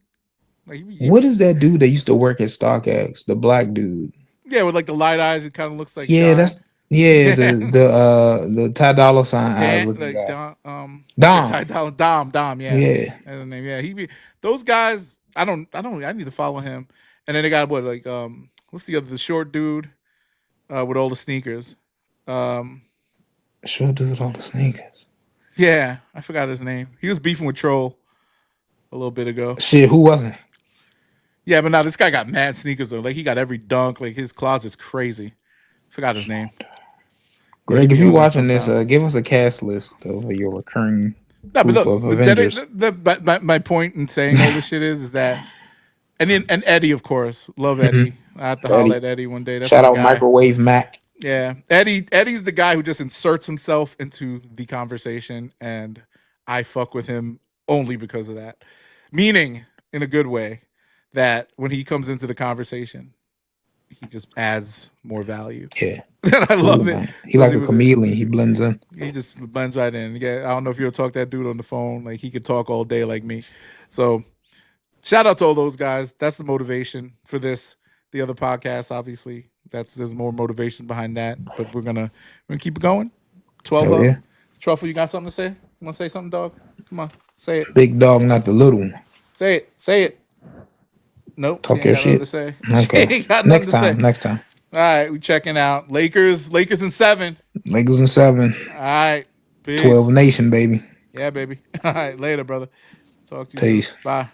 Like what is that dude that used to work at StockX? The black dude. yeah, with like the light eyes, it kind of looks like Yeah, John. that's yeah, Yeah, the Ty Dolla Sign eyes Dan, looking like guy. Dom, Dom. Ty Dolla, Dom, yeah, Yeah. that's his name. Yeah, he be those guys. I need to follow him. And then they got what like what's the short dude with all the sneakers? Um, Sure dude all the sneakers. yeah, I forgot his name. He was beefing with Troll a little bit ago. Shit, who wasn't? Yeah, but now this guy got mad sneakers though. Like he got every dunk. Like his closet's crazy. Forgot his name. Greg, if be you on there watching this, sometime. give us a cast list of your recurring No, but group look, of Avengers. my point in saying all this shit is that, and Eddie, of course, love Mhm. Eddie. I have to holler Eddie. at Eddie one day. That's Shout my out guy. Microwave Mac. Yeah, Eddie's the guy who just inserts himself into the conversation, and I fuck with him only because of that. Meaning, in a good way, that when he comes into the conversation, he just adds more value. Yeah. And I Cool, love it. man. He like Especially a with it. chameleon. He blends in. He just blends right in. Yeah, I don't know if you'll talk to that dude on the phone. Like he could talk all day like me. So shout out to all those guys. That's the motivation for this. The other podcast, obviously, there's more motivation behind that. But we're gonna keep it going. 12 Hell up. yeah. Truffle, you got something to say? You want to say something, dog? Come on, say it. Big dog, not the little one. Say it. Say it. Nope, she Talk ain't your got nothing to shit. say. She Okay. ain't got nothing Next to say. time. Next time. All right, we checking out. Lakers in 7. Lakers in 7. All right, 12 peace. Nation, baby. Yeah, baby. All right, later, brother. Talk to you soon. Peace. Bye.